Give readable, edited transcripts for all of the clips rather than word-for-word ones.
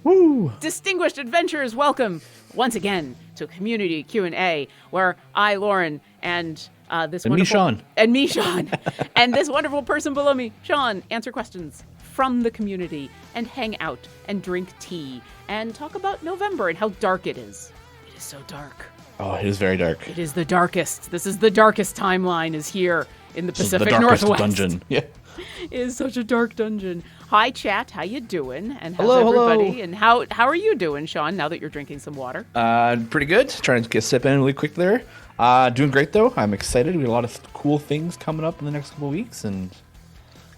Woo! Distinguished adventurers, welcome once again to Community Q&A, where I, Lauren, and this wonderful... And me, Sean. And this wonderful person below me, Sean, answer questions from the community and hang out and drink tea and talk about November and how dark it is. It is so dark. Oh, it is very dark. It is the darkest. This is the darkest timeline is here in the Pacific the darkest Northwest. dungeon. Yeah. It is such a dark dungeon. Hi, chat. How you doing? And how's Hello. everybody? And how are you doing, Sean, now that you're drinking some water? Pretty good. Trying to get a sip in really quick there. Doing great, though. I'm excited. We have a lot of cool things coming up in the next couple of weeks and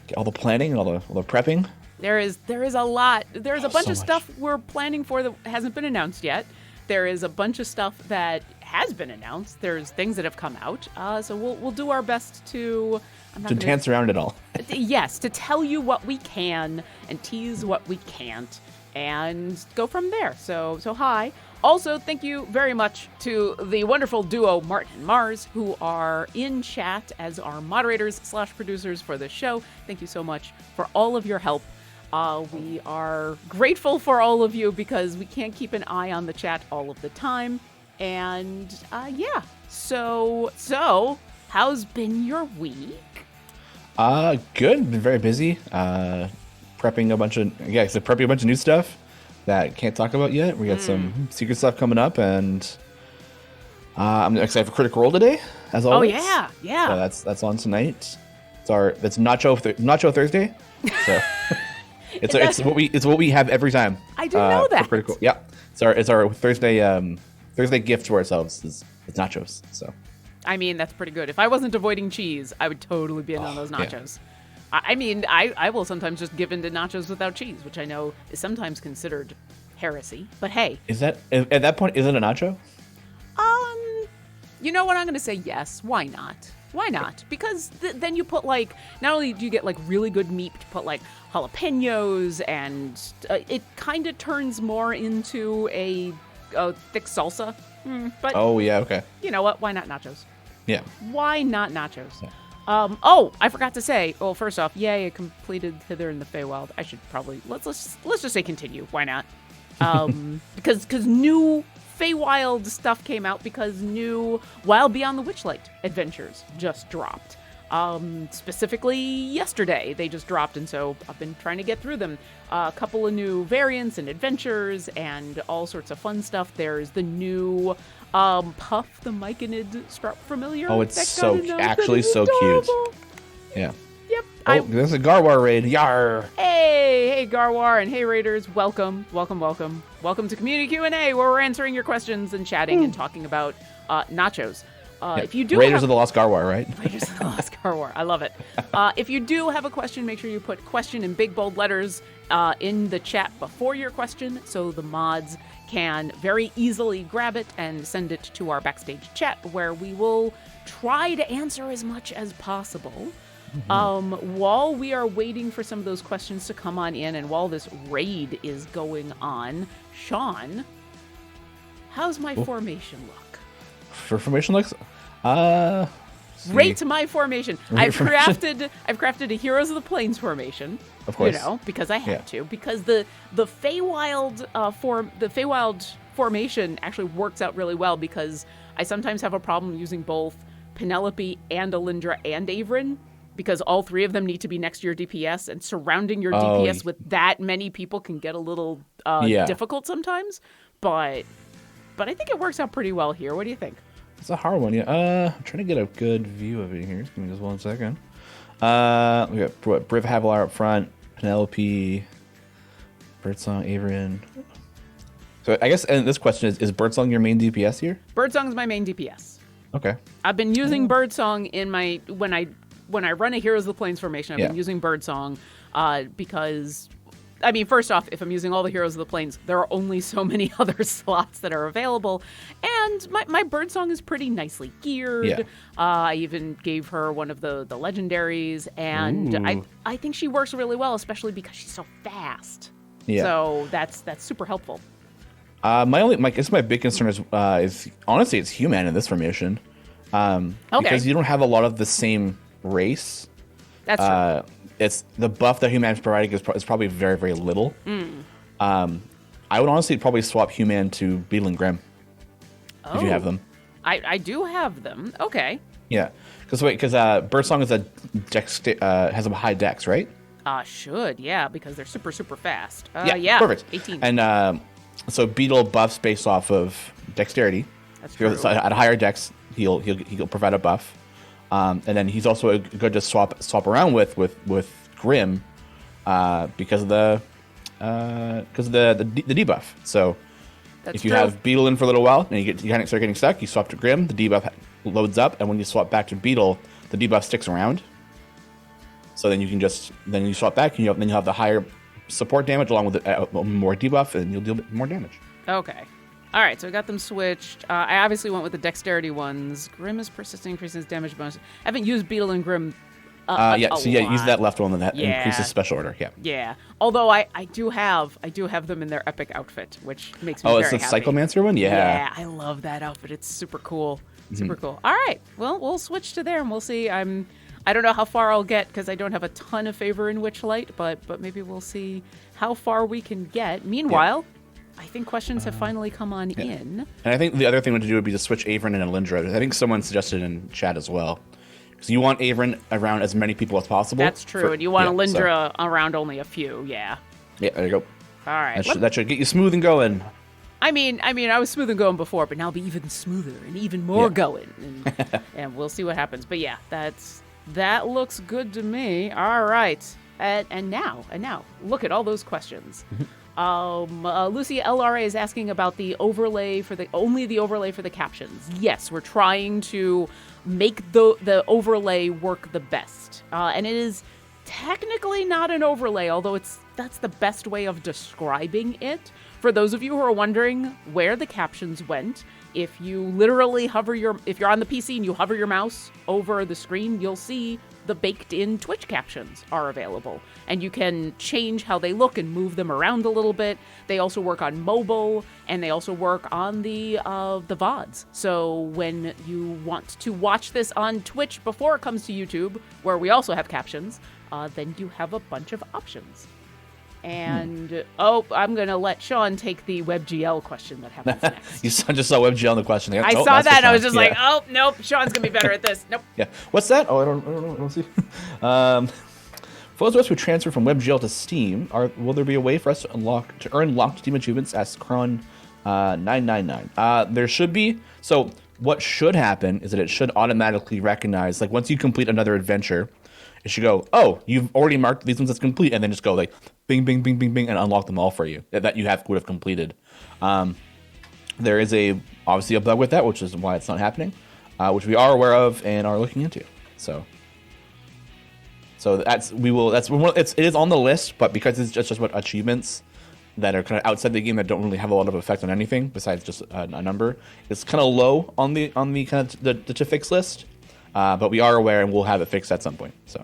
get all the planning and all the prepping. There is a lot. There's a bunch so of stuff we're planning for that hasn't been announced yet. There is a bunch of stuff that has been announced. There's things that have come out. So we'll do our best to... dance around it all. Yes, to tell you what we can and tease what we can't and go from there. So hi. Also, thank you very much to the wonderful duo Martin and Mars, who are in chat as our moderators/producers for the show. Thank you so much for all of your help. We are grateful for all of you because we can't keep an eye on the chat all of the time. And yeah, so how's been your week? Good. Been very busy. Prepping a bunch of new stuff that can't talk about yet. We got some secret stuff coming up, and I'm excited for Critical Role today, as always. Oh yeah. So that's on tonight. That's Nacho Thursday. So it's what we have every time. I do know that. Critical, yeah. It's our Thursday gift to ourselves is nachos. So. I mean, that's pretty good. If I wasn't avoiding cheese, I would totally be in on those nachos. Yeah. I mean, I will sometimes just give in to nachos without cheese, which I know is sometimes considered heresy. But hey. Is that, at that point, is it a nacho? You know what? I'm going to say yes. Why not? Why not? Because then you put, like, not only do you get, like, really good meat, but you put, like, jalapenos, and it kind of turns more into a thick salsa. But oh, yeah, okay. You know what? Why not nachos? Yeah. Why not nachos? Yeah. I forgot to say. Well, first off, yay! I completed Hither in the Feywild. I should probably let's just say continue. Why not? Because new Feywild stuff came out because new Wild Beyond the Witchlight adventures just dropped. Specifically yesterday they just dropped, and so I've been trying to get through them. A couple of new variants and adventures and all sorts of fun stuff. There's the new Puff the Myconid Strap familiar. Oh, it's so cute. Yeah. Yep. Oh, there's a Garwar raid. Yar. Hey Garwar, and hey Raiders, welcome to Community Q&A, where we're answering your questions and chatting and talking about nachos. If you do Raiders of the Lost Garwar, right? Raiders of the Lost Garwar. I love it. If you do have a question, make sure you put question in big bold letters in the chat before your question, so the mods can very easily grab it and send it to our backstage chat, where we will try to answer as much as possible. While we are waiting for some of those questions to come on in, and while this raid is going on, Sean, how's my formation look? For formation looks, rate my formation. I've crafted a Heroes of the Plains formation. Of course, because I had to. Because the Feywild formation actually works out really well, because I sometimes have a problem using both Penelope and Alindra and Averin, because all three of them need to be next to your DPS, and surrounding your DPS with that many people can get a little difficult sometimes. But I think it works out pretty well here. What do you think? It's a hard one, yeah. I'm trying to get a good view of it here. Just give me just 1 second. We got Briv Havilar up front, Penelope, Birdsong, Averin. So I guess, and this question is Birdsong your main DPS here? Birdsong is my main DPS. Okay. I've been using Birdsong in my when I run a Heroes of the Plains formation. I've been using Birdsong because, I mean, first off, if I'm using all the Heroes of the Plains, there are only so many other slots that are available. And my Birdsong is pretty nicely geared. Yeah. I even gave her one of the Legendaries. And I think she works really well, especially because she's so fast. Yeah. So that's super helpful. My big concern is honestly, it's Human in this formation. Because you don't have a lot of the same race. That's true. It's the buff that Human's providing is probably very, very little. I would honestly probably swap Human to Beetle and Grim if you have them. I do have them. Okay. Yeah, because Birdsong is has a high dex, right? Should, yeah, because they're super, super fast. Yeah, perfect. 18. And so Beetle buffs based off of dexterity. That's true. So at a higher dex, he'll provide a buff. And then he's also good to swap around with Grim because of the debuff. So That's if you true. have Beetle in for a little while and you kind of start getting stuck, you swap to Grim, the debuff loads up, and when you swap back to Beetle, the debuff sticks around. So then you swap back, and then you have the higher support damage along with more debuff, and you'll deal more damage. Okay. All right, so I got them switched. I obviously went with the dexterity ones. Grim is persisting, increases damage bonus. I haven't used Beetle and Grim a use lot. that left one that increases special order. Yeah. Yeah. Although I do have them in their epic outfit, which makes me very happy. Oh, it's the Cyclomancer one? Yeah. Yeah, I love that outfit. It's super cool. Super cool. All right. Well, we'll switch to there and we'll see. I don't know how far I'll get because I don't have a ton of favor in Witchlight, but maybe we'll see how far we can get. Meanwhile, I think questions have finally come on in. And I think the other thing to do would be to switch Averin and Alindra. I think someone suggested in chat as well. Because you want Averin around as many people as possible. That's true. And you want Alindra around only a few. Yeah. Yeah, there you go. All right. That should get you smooth and going. I mean, I was smooth and going before, but now I'll be even smoother and even more going. And we'll see what happens. But yeah, that looks good to me. All right. And now, look at all those questions. Lucy LRA is asking about the overlay for the overlay for the captions. Yes, we're trying to make the overlay work the best. And it is technically not an overlay, although that's the best way of describing it. For those of you who are wondering where the captions went, if you literally if you're on the PC and you hover your mouse over the screen, you'll see the baked-in Twitch captions are available. And you can change how they look and move them around a little bit. They also work on mobile, and they also work on the VODs. So when you want to watch this on Twitch before it comes to YouTube, where we also have captions, then you have a bunch of options. And, I'm going to let Sean take the WebGL question that happens next. You just saw WebGL in the question. I saw that, and I was just like, nope, Sean's going to be better at this. Nope. Yeah. What's that? Oh, I don't know. I don't see. For those of us who transfer from WebGL to Steam, will there be a way for us to earn locked Steam achievements? Asks Kron 999. There should be. So what should happen is that it should automatically recognize, like once you complete another adventure, it should go, oh, you've already marked these ones as complete, and then just go like bing, bing, bing, bing, bing, and unlock them all for you that you would have completed. There is obviously a bug with that, which is why it's not happening, which we are aware of and are looking into. So it is on the list, but because it's just what achievements that are kind of outside the game that don't really have a lot of effect on anything besides just a number, it's kind of low on the kind of the to fix list. But we are aware and we'll have it fixed at some point. So.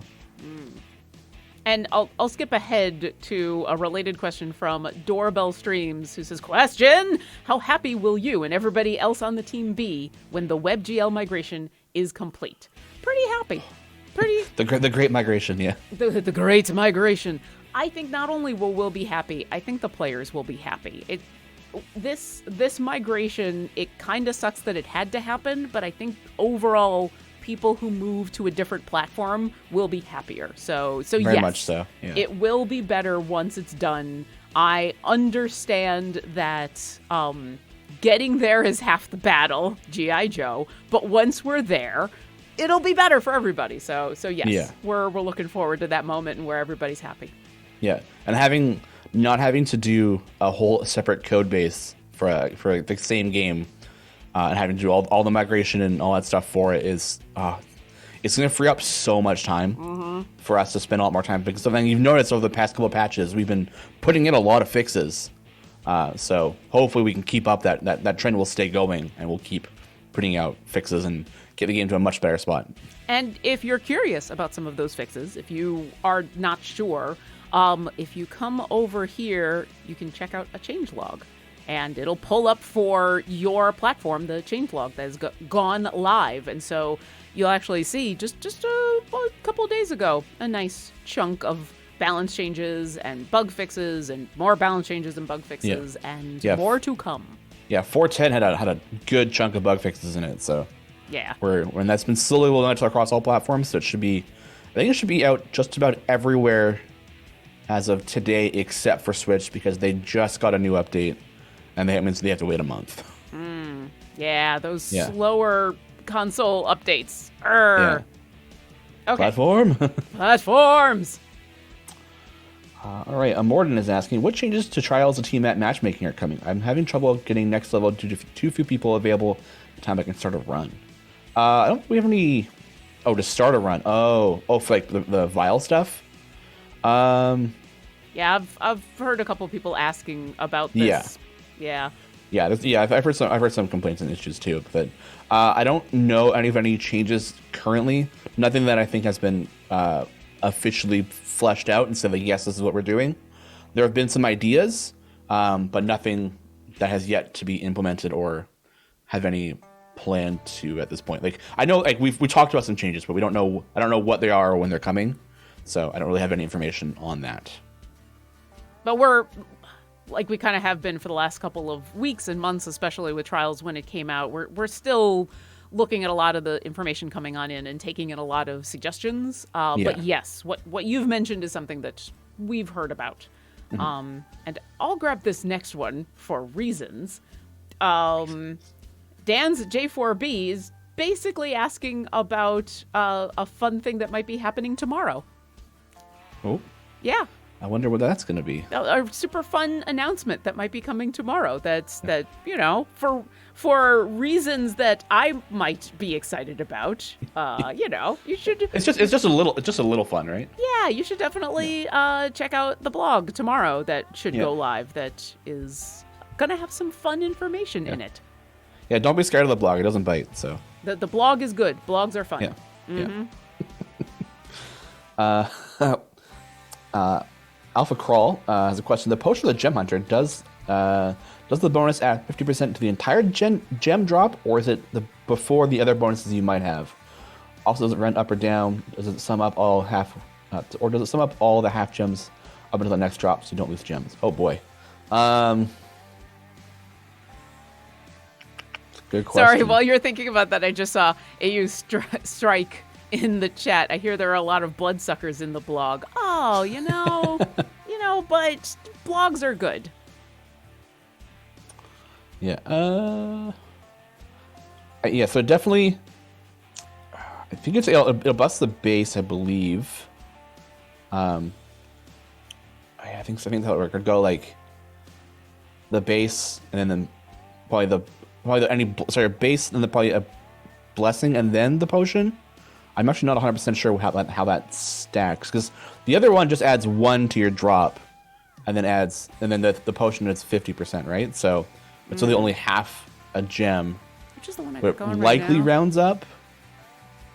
And I'll skip ahead to a related question from Doorbell Streams, who says, question, how happy will you and everybody else on the team be when the WebGL migration is complete? Pretty happy. The great migration, yeah. The great migration. I think not only will we be happy, I think the players will be happy. This migration, it kind of sucks that it had to happen, but I think overall people who move to a different platform will be happier. So Very yes, much so. Yeah. It will be better once it's done. I understand that getting there is half the battle, G.I. Joe, but once we're there, it'll be better for everybody. So yes, we're looking forward to that moment and where everybody's happy. Yeah, and not having to do a whole separate code base for the same game. And having to do all the migration and all that stuff for it is, it's going to free up so much time for us to spend a lot more time. Because something you've noticed over the past couple of patches, we've been putting in a lot of fixes. So hopefully we can keep up that trend will stay going, and we'll keep putting out fixes and get the game to a much better spot. And if you're curious about some of those fixes, if you are not sure, if you come over here, you can check out a changelog. And it'll pull up for your platform the changelog that has gone live. And so you'll actually see just a couple of days ago a nice chunk of balance changes and bug fixes and more balance changes and bug fixes and more to come. Yeah, 4.10 had a good chunk of bug fixes in it, so yeah. And that's been slowly rolling out across all platforms, so I think it should be out just about everywhere as of today, except for Switch, because they just got a new update, and that means they have to wait a month. Yeah, those slower console updates. Okay. Platforms. All right, Morden is asking, what changes to Trials of Team matchmaking are coming? I'm having trouble getting next level due to too few people available at the time I can start a run. I don't think we have any... Oh, to start a run. Oh, for like the vial stuff? Yeah, I've heard a couple people asking about this. Yeah. I've heard some complaints and issues too, but I don't know any changes currently. Nothing that I think has been officially fleshed out and said like, yes, this is what we're doing. There have been some ideas, but nothing that has yet to be implemented or have any plan to at this point. Like I know, like we talked about some changes, but I don't know what they are or when they're coming, so I don't really have any information on that. But we're like we kind of have been for the last couple of weeks and months, especially with Trials when it came out. We're still looking at a lot of the information coming on in and taking in a lot of suggestions. But yes, what you've mentioned is something that we've heard about. Mm-hmm. And I'll grab this next one for reasons. Dan's J4B is basically asking about a fun thing that might be happening tomorrow. Oh. Yeah. I wonder what that's going to be. A super fun announcement that might be coming tomorrow. That for reasons that I might be excited about. You should. It's just a little fun, right? Yeah, you should definitely check out the blog tomorrow. That should go live. That is gonna have some fun information in it. Yeah, don't be scared of the blog. It doesn't bite. So the blog is good. Blogs are fun. Yeah. Mm-hmm. Alpha Crawl has a question. The potion of the Gem Hunter does the bonus add 50% to the entire gem drop, or is it before the other bonuses you might have? Also, does it run up or down? Does it sum up all half, or does it sum up all the half gems up until the next drop so you don't lose gems? Oh boy. Good question. Sorry, while you're thinking about that, I just saw AU Strike in the chat. I hear there are a lot of bloodsuckers in the blog. Oh, but blogs are good. Yeah. So definitely, I think it'll bust the base, I believe. I think that's how it works. It'd go like the base, and then base, and then probably a blessing, and then the potion. I'm actually not 100% sure how that stacks, because the other one just adds 1 to your drop, and then the potion is 50%, right? So it's only half a gem. Which is the one I got going likely right now. Rounds up.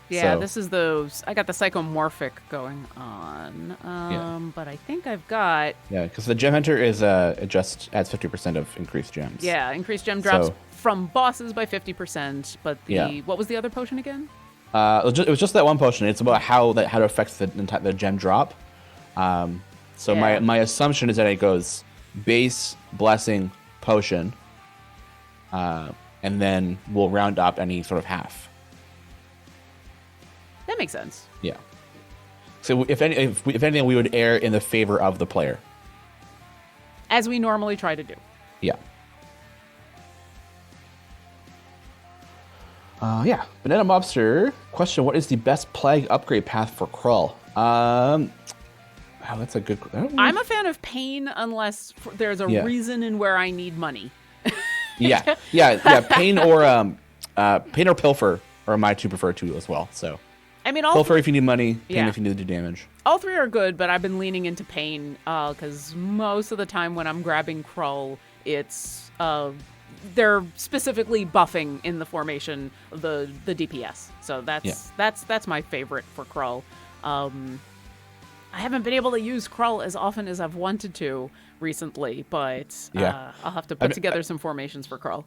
Yeah, so. This is those. I got the psychomorphic going on, but I think I've got. Yeah, because the Gem Hunter is it just adds 50% of increased gems. Yeah, increased gem drops from bosses by 50%. But what was the other potion again? It was just that one potion. It's about how it affects the gem drop. My assumption is that it goes base, blessing, potion, and then we'll round up any sort of half. That makes sense. Yeah. So if anything, we would err in the favor of the player, as we normally try to do. Yeah. Banana Mobster question: what is the best plague upgrade path for Krull? That's a good. I'm a fan of Pain unless there's a reason in where I need money. yeah. Pain or Pilfer are my two preferred two as well. So, I mean, Pilfer if you need money, Pain if you need to do damage. All three are good, but I've been leaning into Pain because most of the time when I'm grabbing Krull, it's they're specifically buffing in the formation of the DPS. So that's my favorite for Krull. I haven't been able to use Krull as often as I've wanted to recently, but I'll have to put together some formations for Krull.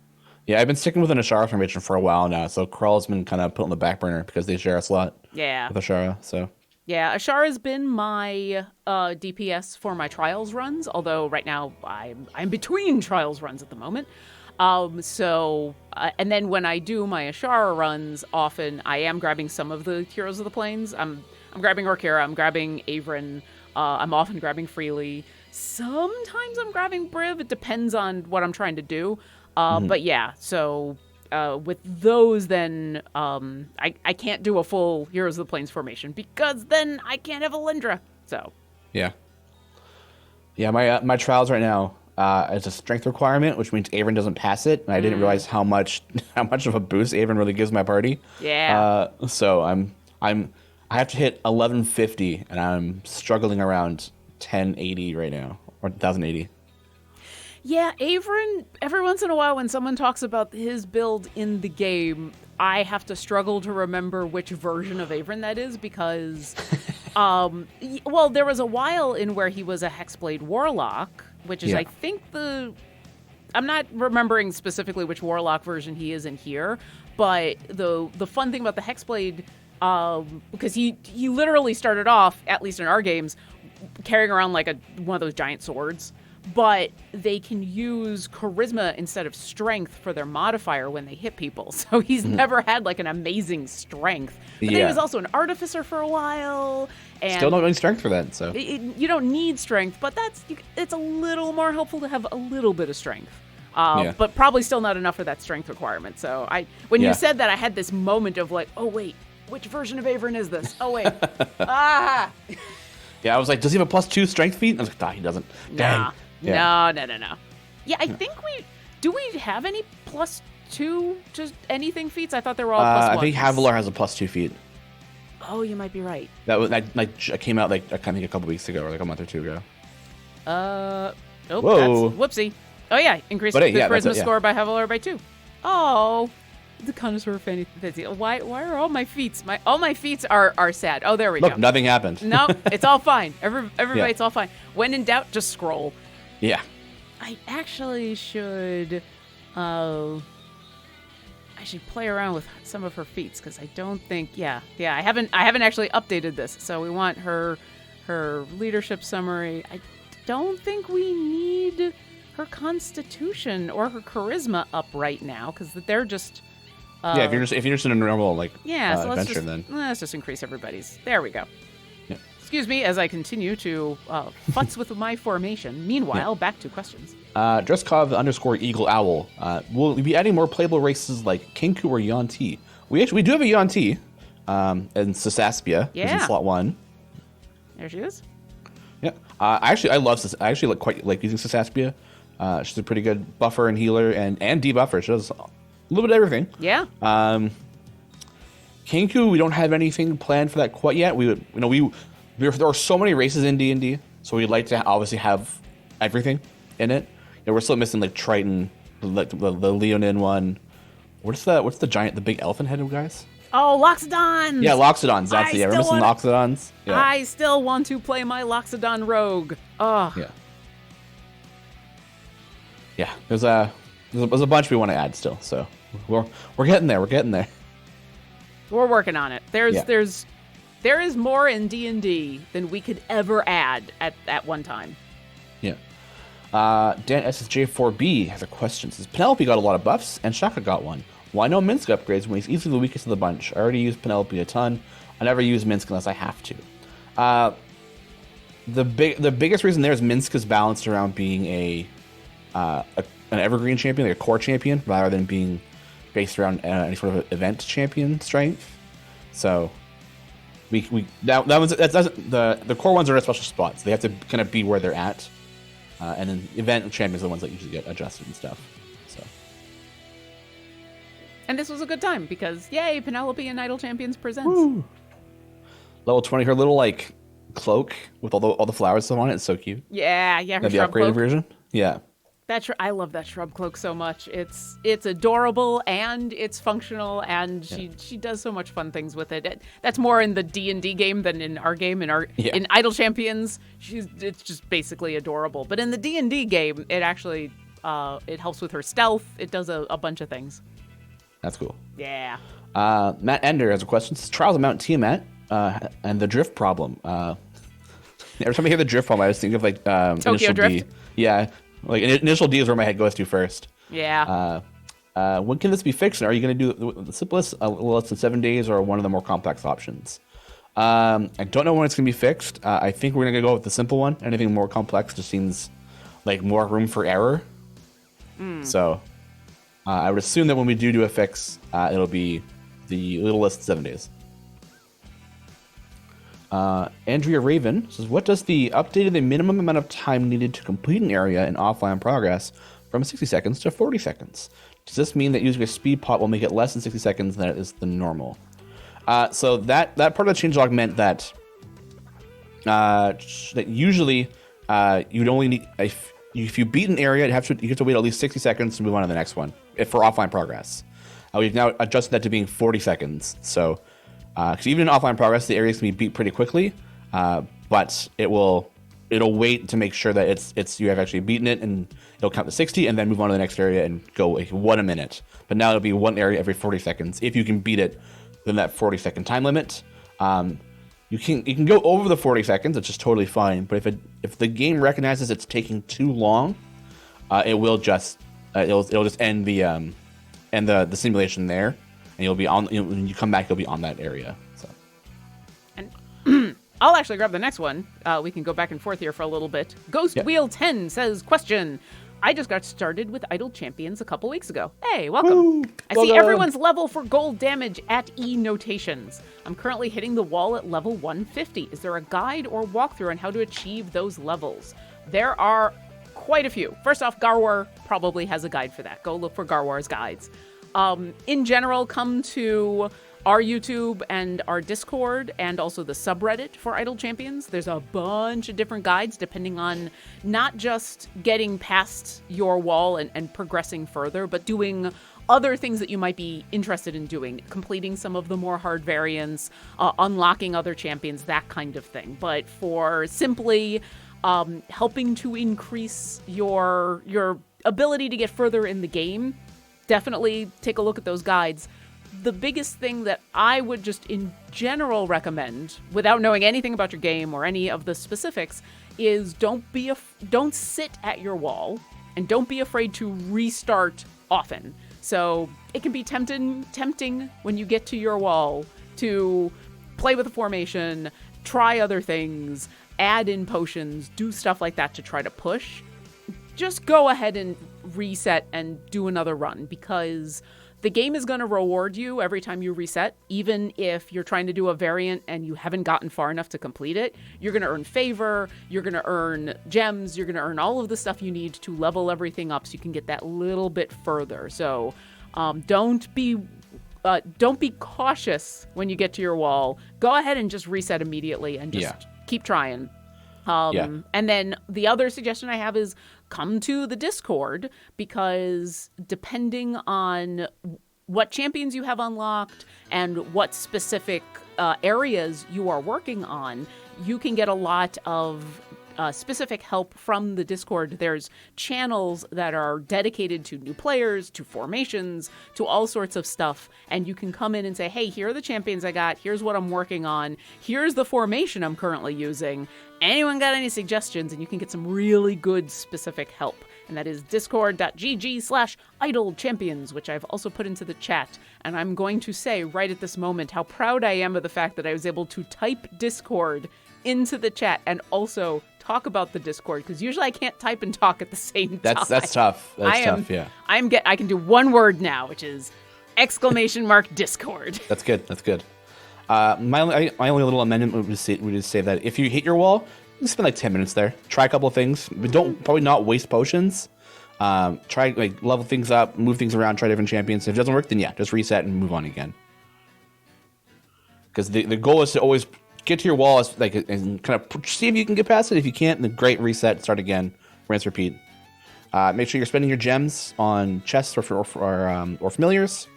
Yeah, I've been sticking with an Ashara formation for a while now, so Krull's been kind of put on the back burner because they share a slot with Ashara. So Yeah, Ashar has been my DPS for my trials runs, although right now I'm between trials runs at the moment. And then when I do my Ashara runs, often I am grabbing some of the Heroes of the Plains. I'm grabbing Orkira, I'm grabbing Avrin, I'm often grabbing Freely. Sometimes I'm grabbing Briv. It depends on what I'm trying to do. But yeah, so with those, then I can't do a full Heroes of the Plains formation because then I can't have Alindra. So yeah. My trials right now is a strength requirement, which means Avon doesn't pass it, and I didn't realize how much of a boost Avon really gives my party. Yeah. So I have to hit 1150, and I'm struggling around 1080 right now, or 1080. Yeah, Avrin, every once in a while when someone talks about his build in the game, I have to struggle to remember which version of Avrin that is because, well, there was a while in where he was a Hexblade Warlock, which is, I think, I'm not remembering specifically which Warlock version he is in here, but the fun thing about the Hexblade, because he literally started off, at least in our games, carrying around like one of those giant swords. But they can use charisma instead of strength for their modifier when they hit people. So he's never had like an amazing strength. But then he was also an artificer for a while. And still not getting strength for that. So you don't need strength, but it's a little more helpful to have a little bit of strength. But probably still not enough for that strength requirement. So when you said that, I had this moment of like, oh wait, which version of Avrin is this? Oh wait, Yeah, I was like, does he have a +2 strength feat? I was like, he doesn't. Dang. Nah. Yeah. No. Yeah, I think we have any +2 to anything feats? I thought they were all +1. I think Havilar has a +2 feat. Oh, you might be right. That came out like I think a couple weeks ago or like a month or two ago. Whoa. Whoa. That's whoopsie. Oh yeah, increase the charisma score by Havilar by 2. Oh, the connoisseur fancy. Why are all my feats? All my feats are sad. Oh, there we go. Look, nothing happened. No, it's all fine. Everybody, it's all fine. When in doubt, just scroll. Yeah. I actually should play around with some of her feats because I don't think I haven't actually updated this. So we want her leadership summary. I don't think we need her constitution or her charisma up right now because they're just if you're just in a normal adventure, then let's just increase everybody's. There we go. Yeah. Excuse me as I continue to futz with my formation. Meanwhile, back to questions. Dresskov _Eagle Owl. Will we be adding more playable races like Kinku or Yuan-Ti? We do have a Yuan-Ti in Sasaspia, who's in slot 1. There she is. Yeah. I actually quite like using Sasaspia. She's a pretty good buffer and healer and debuffer. She does a little bit of everything. Yeah. Kinku, we don't have anything planned for that quite yet. There are so many races in D&D, so we'd like to obviously have everything in it. We're still missing like Triton, the Leonin one. What's the giant, the big elephant headed guys? Oh, Loxodons! Yeah, Loxodons. That's we're missing Loxodons. Yeah. I still want to play my Loxodon rogue. Oh. Yeah. Yeah. There's a bunch we want to add still, so we're getting there. We're getting there. We're working on it. There is more in D&D than we could ever add at one time. Yeah. Dan SSJ4B has a question. Says Penelope got a lot of buffs and Shaka got one. Why no Minsk upgrades when he's easily the weakest of the bunch? I already use Penelope a ton. I never use Minsk unless I have to. The biggest reason there is Minsk is balanced around being an evergreen champion, like a core champion, rather than being based around any sort of event champion strength. So the core ones are in special spots. They have to kind of be where they're at, and then event champions are the ones that usually get adjusted and stuff. So. And this was a good time because yay, Penelope and Idle Champions presents. Woo. Level 20, her little like cloak with all the flowers still on it. It's so cute. Yeah, her the shrub upgraded cloak. version. Yeah. I love that shrub cloak so much. It's adorable and it's functional and she does so much fun things with it. That's more in the D&D game than in our game. In Idle Champions, it's just basically adorable. But in the D&D game, it actually it helps with her stealth. It does a bunch of things. That's cool. Yeah. Matt Ender has a question. Says, Trials of Mount Tiamat. and the drift problem. Every time I hear the drift problem, I just think of like Tokyo Initial Drift? D. Yeah, like Initial D is where my head goes to first. Yeah. When can this be fixed? Are you going to do the simplest, a little less than 7 days, or one of the more complex options? I don't know when it's going to be fixed. I think we're going to go with the simple one. Anything more complex just seems like more room for error. So I would assume that when we do a fix, it'll be the little less than 7 days. Andrea Raven says, what does the updated the minimum amount of time needed to complete an area in offline progress from 60 seconds to 40 seconds? Does this mean that using a speed pot will make it less than 60 seconds than it is the normal? So that part of the changelog meant that that usually you'd only need if you beat an area, you have to wait at least 60 seconds to move on to the next one for offline progress. We've now adjusted that to being 40 seconds. So because even in offline progress, the areas can be beat pretty quickly, but it'll wait to make sure that it's you have actually beaten it, and it'll count to 60 and then move on to the next area and go like 1 a minute. But now it'll be one area every 40 seconds if you can beat it within that 40-second time limit. You can go over the 40 seconds, which is totally fine. But if the game recognizes it's taking too long, it will just it'll just end the simulation there, and you'll be on. When you come back, you'll be on that area. So. And I'll actually grab the next one. We can go back and forth here for a little bit. Ghost Wheel 10 says, question. I just got started with Idle Champions a couple weeks ago. Hey, welcome. Woo, I well see done. everyone's level for gold damage at E notations. I'm currently hitting the wall at level 150. Is there a guide or walkthrough on how to achieve those levels? There are quite a few. First off, Garwar probably has a guide for that. Go look for Garwar's guides. In general, come to our YouTube and our Discord and also the subreddit for Idle Champions. There's a bunch of different guides depending on not just getting past your wall and progressing further, but doing other things that you might be interested in doing, completing some of the more hard variants, unlocking other champions, that kind of thing. But for simply helping to increase your ability to get further in the game, definitely take a look at those guides. The biggest thing that I would just in general recommend, without knowing anything about your game or any of the specifics, is don't sit at your wall and don't be afraid to restart often. So it can be tempting when you get to your wall to play with a formation, try other things, add in potions, do stuff like that to try to push. Just go ahead and reset and do another run, because the game is going to reward you every time you reset. Even if you're trying to do a variant and you haven't gotten far enough to complete it, you're going to earn favor, you're going to earn gems, you're going to earn all of the stuff you need to level everything up so you can get that little bit further. So don't be cautious when you get to your wall. Go ahead and just reset immediately and just keep trying. And then the other suggestion I have is come to the Discord, because depending on what champions you have unlocked and what specific areas you are working on, you can get a lot of specific help from the Discord. There's channels that are dedicated to new players, to formations, to all sorts of stuff. And you can come in and say, hey, here are the champions I got. Here's what I'm working on. Here's the formation I'm currently using. Anyone got any suggestions? And you can get some really good specific help. And that is discord.gg/idle champions, which I've also put into the chat. And I'm going to say right at this moment how proud I am of the fact that I was able to type Discord into the chat and also talk about the Discord, because usually I can't type and talk at the same time. That's tough. That's tough, yeah. I can do one word now, which is !Discord. That's good. My only little amendment would just say that if you hit your wall, you spend like 10 minutes there. Try a couple of things, but probably not waste potions. Try like level things up, move things around, try different champions. If it doesn't work, then just reset and move on again. Because the goal is to always get to your wall and kind of see if you can get past it. If you can't, then great, reset, start again, rinse, repeat. Make sure you're spending your gems on chests or familiars.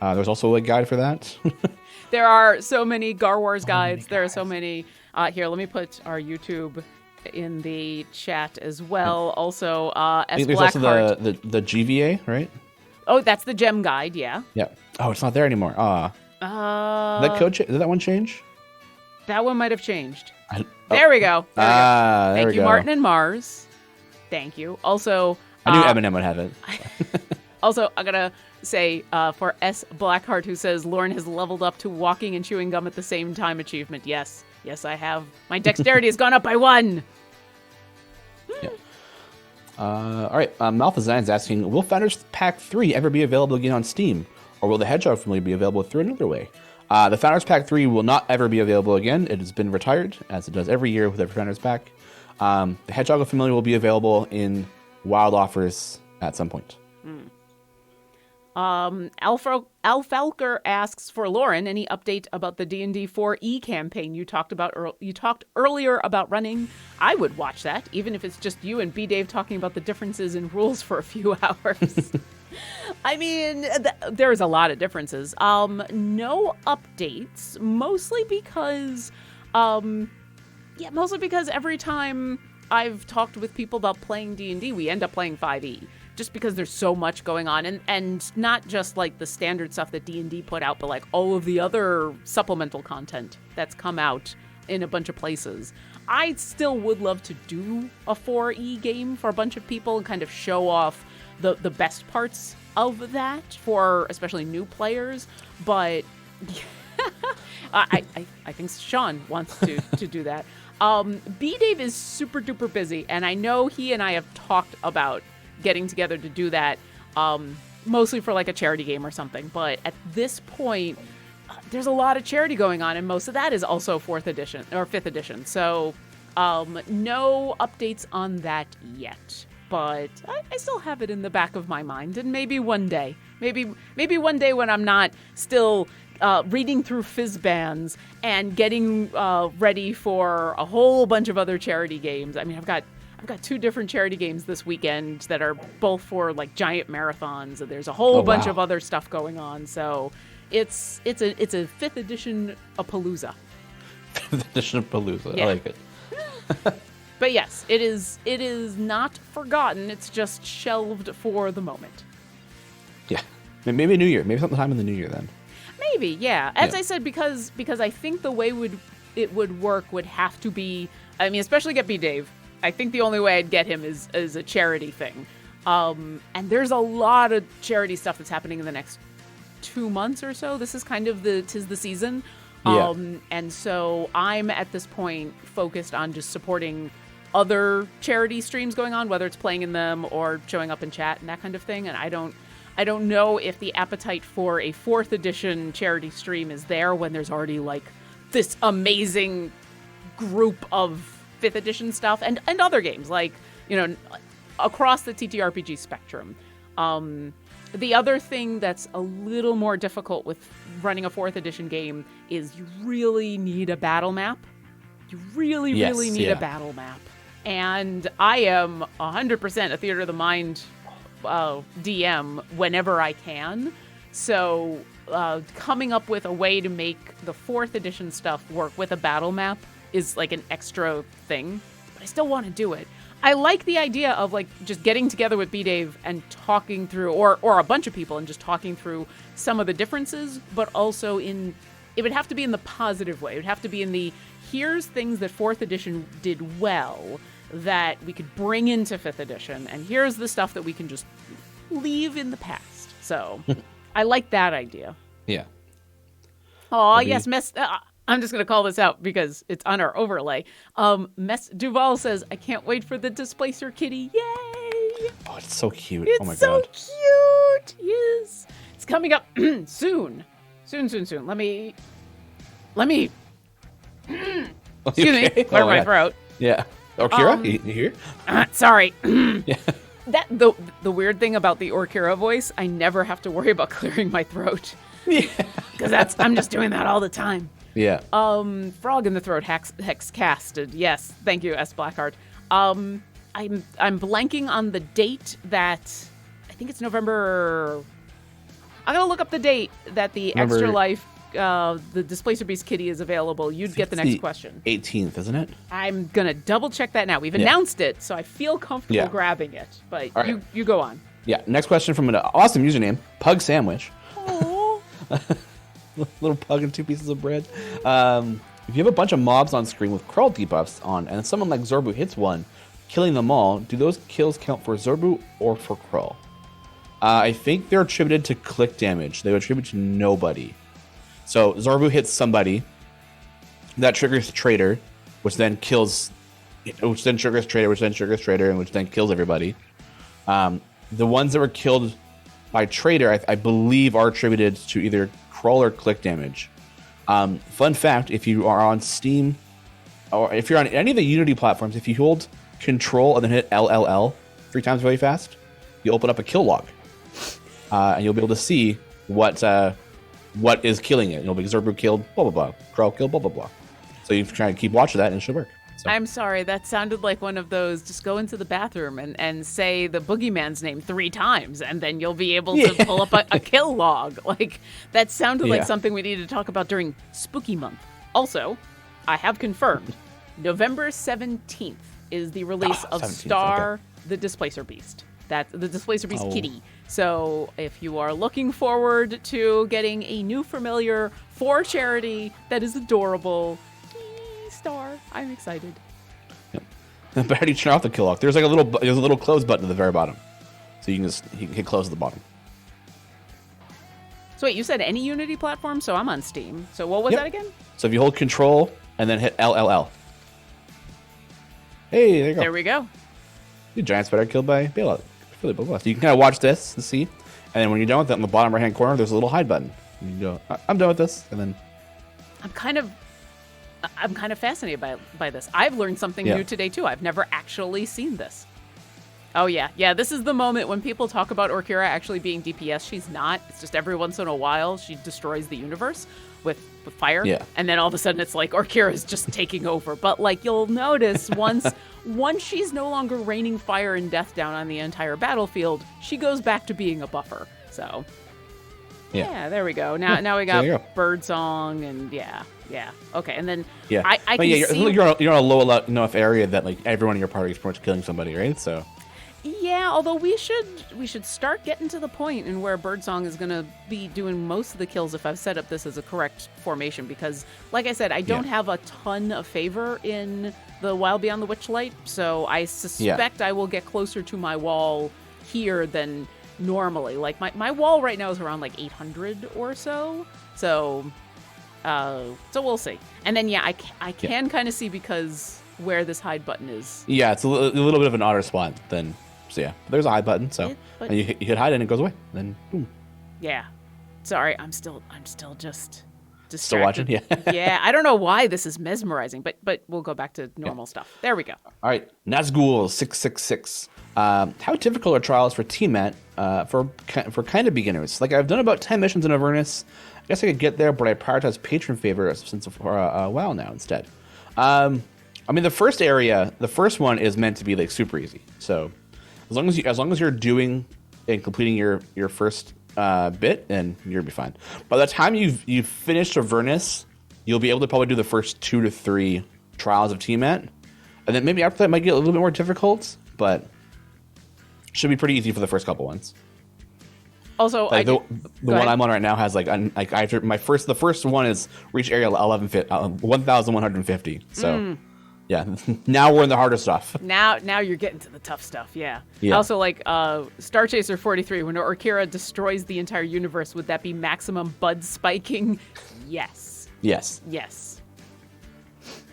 There's also a guide for that. There are so many Garwar's guides. There are so many. Here, let me put our YouTube in the chat as well. Also, there's also the GVA, right? Oh, that's the gem guide, yeah. Yeah. Oh, it's not there anymore. That code did that one change? That one might have changed. There we go. There we go. Thank you, Martin and Mars. Thank you. Also, I knew Eminem would have it. Also, I'm going to say for S. Blackheart, who says, Lauren has leveled up to walking and chewing gum at the same time achievement. Yes. Yes, I have. My dexterity has gone up by 1. Yeah. All right. Malphazine is asking, will Founders Pack 3 ever be available again on Steam? Or will the Hedgehog family be available through another way? The Founders Pack 3 will not ever be available again. It has been retired, as it does every year with every Founders Pack. The Hedgehog family will be available in wild offers at some point. Alfalker asks for Lauren, any update about the D&D 4E campaign you talked earlier about running? I would watch that, even if it's just you and B-Dave talking about the differences in rules for a few hours. I mean, there's a lot of differences. No updates, mostly because every time I've talked with people about playing D&D, we end up playing 5e. Just because there's so much going on, and not just like the standard stuff that D&D put out, but like all of the other supplemental content that's come out in a bunch of places. I still would love to do a 4E game for a bunch of people and kind of show off the best parts of that for especially new players, but I think Sean wants to do that. B-Dave is super duper busy, and I know he and I have talked about getting together to do that, mostly for like a charity game or something. But at this point, there's a lot of charity going on, and most of that is also 4th edition or 5th edition. So no updates on that yet. But I still have it in the back of my mind, and maybe one day, maybe one day when I'm not still reading through Fizzbands and getting ready for a whole bunch of other charity games. I mean, I've got 2 different charity games this weekend that are both for like giant marathons, and there's a whole bunch of other stuff going on. So it's a 5th edition of Palooza. 5th edition of Palooza. Yeah. I like it. But yes, it is not forgotten. It's just shelved for the moment. Yeah, maybe New Year. Maybe sometime in the New Year then. Maybe, yeah. As I said, because I think the way it would work would have to be. I mean, especially get B-Dave. I think the only way I'd get him is a charity thing. And there's a lot of charity stuff that's happening in the next 2 months or so. This is kind of tis the season. Yeah. And so I'm at this point focused on just supporting other charity streams going on, whether it's playing in them or showing up in chat and that kind of thing. And I don't know if the appetite for a 4th edition charity stream is there when there's already like this amazing group of 5th edition stuff and other games, like, you know, across the TTRPG spectrum. The other thing that's a little more difficult with running a 4th edition game is you really need a battle map. You really need a battle map. And I am 100% a Theater of the Mind DM whenever I can. So coming up with a way to make the 4th edition stuff work with a battle map is like an extra thing, but I still want to do it. I like the idea of like just getting together with B-Dave and talking through, or a bunch of people and just talking through some of the differences, but also it would have to be in the positive way. It would have to be in the, here's things that 4th edition did well that we could bring into 5th edition, and here's the stuff that we can just leave in the past. So I like that idea. Yeah. Oh, yes, I'm just going to call this out because it's on our overlay. Mess Duval says, I can't wait for the Displacer kitty. Yay! Oh, it's so cute. It's oh my so god. Cute. Yes. It's coming up soon. Soon. Let me. Excuse me. Clear my throat. Yeah. Orkira, you here? Sorry. Yeah. That the weird thing about the Orkira voice, I never have to worry about clearing my throat. Yeah. Because I'm just doing that all the time. Yeah. Frog in the Throat hex casted. Yes, thank you, S. Blackheart. I'm blanking on the date that I think it's November. I'm gonna look up the date that the Extra Life, the Displacer Beast kitty is available. You'd get the next question. 18th, isn't it? I'm gonna double check that now. We've announced it, so I feel comfortable grabbing it. But right. you go on. Yeah. Next question from an awesome username, Pug Sandwich. Oh. Little pug and 2 pieces of bread. If you have a bunch of mobs on screen with Krull debuffs on, and someone like Zorbu hits one, killing them all, do those kills count for Zorbu or for Krull? I think they're attributed to click damage. They would attribute to nobody. So Zorbu hits somebody, that triggers Traitor, which then triggers Traitor, which then triggers Traitor, and which then kills everybody. The ones that were killed by Traitor, I believe, are attributed to either Krull or click damage. Fun fact, if you are on Steam, or if you're on any of the Unity platforms, if you hold Control and then hit LLL 3 times really fast, you open up a kill log. And you'll be able to see what is killing it. You'll be Zorbu killed, blah, blah, blah. Krull killed, blah, blah, blah. So you try to keep watch of that, and it should work. So. I'm sorry, that sounded like one of those, just go into the bathroom and say the boogeyman's name 3 times, and then you'll be able to pull up a kill log. Like, that sounded like something we needed to talk about during Spooky Month. Also, I have confirmed, November 17th is the release of Star the Displacer Beast. That's the Displacer Beast kitty. So if you are looking forward to getting a new familiar for charity that is adorable, Star, I'm excited. Yep. But how do you turn off the kill log? There's like a little close button at the very bottom, so you can hit close at the bottom. So wait, you said any Unity platform? So I'm on Steam. So what was that again? So if you hold Control and then hit LLL. Hey, there you go. There we go. The giant spider killed by bailout. So you can kind of watch this and see, and then when you're done with it, in the bottom right hand corner, there's a little hide button. You can go, I'm done with this, and then. I'm kind of fascinated by this. I've learned something new today too. I've never actually seen this. Oh yeah. This is the moment when people talk about Orkira actually being DPS. She's not. It's just every once in a while she destroys the universe with fire, and then all of a sudden it's like Orkira is just taking over. But like you'll notice once she's no longer raining fire and death down on the entire battlefield, she goes back to being a buffer. So yeah, there we go. Now we got Birdsong and yeah. Okay, and then I can see you're on a low enough area that like everyone in your party is pretty much killing somebody, right? So. Yeah, although we should start getting to the point in where Birdsong is going to be doing most of the kills if I've set up this as a correct formation, because like I said, I don't have a ton of favor in the Wild Beyond the Witchlight, so I suspect I will get closer to my wall here than normally. Like my wall right now is around like 800 or so. So we'll see. And then I can kind of see because where this hide button is. Yeah, it's a little bit of an odder spot then. So yeah, there's a hide button. So and you hit hide and it goes away. Then boom. Yeah. Sorry, I'm still just distracted. Still watching? Yeah. Yeah, I don't know why this is mesmerizing, but we'll go back to normal stuff. There we go. All right, Nazgul 666. How difficult are trials for Teamet for kind of beginners? Like I've done about 10 missions in Avernus. I guess I could get there, but I prioritize patron favor since for a while now instead. I mean, the first one is meant to be like super easy. So as long as you're doing and completing your first bit, and you'll be fine. By the time you've finished Avernus, you'll be able to probably do the first 2 to 3 trials of Teamet, and then maybe after that it might get a little bit more difficult, but should be pretty easy for the first couple ones. Also, like the one I'm on right now has the first one is reach area 1150. So. Yeah, now we're in the harder stuff. Now you're getting to the tough stuff, yeah. Also, like, Star Chaser 43, when Orkira destroys the entire universe, would that be maximum bud spiking? Yes. Yes.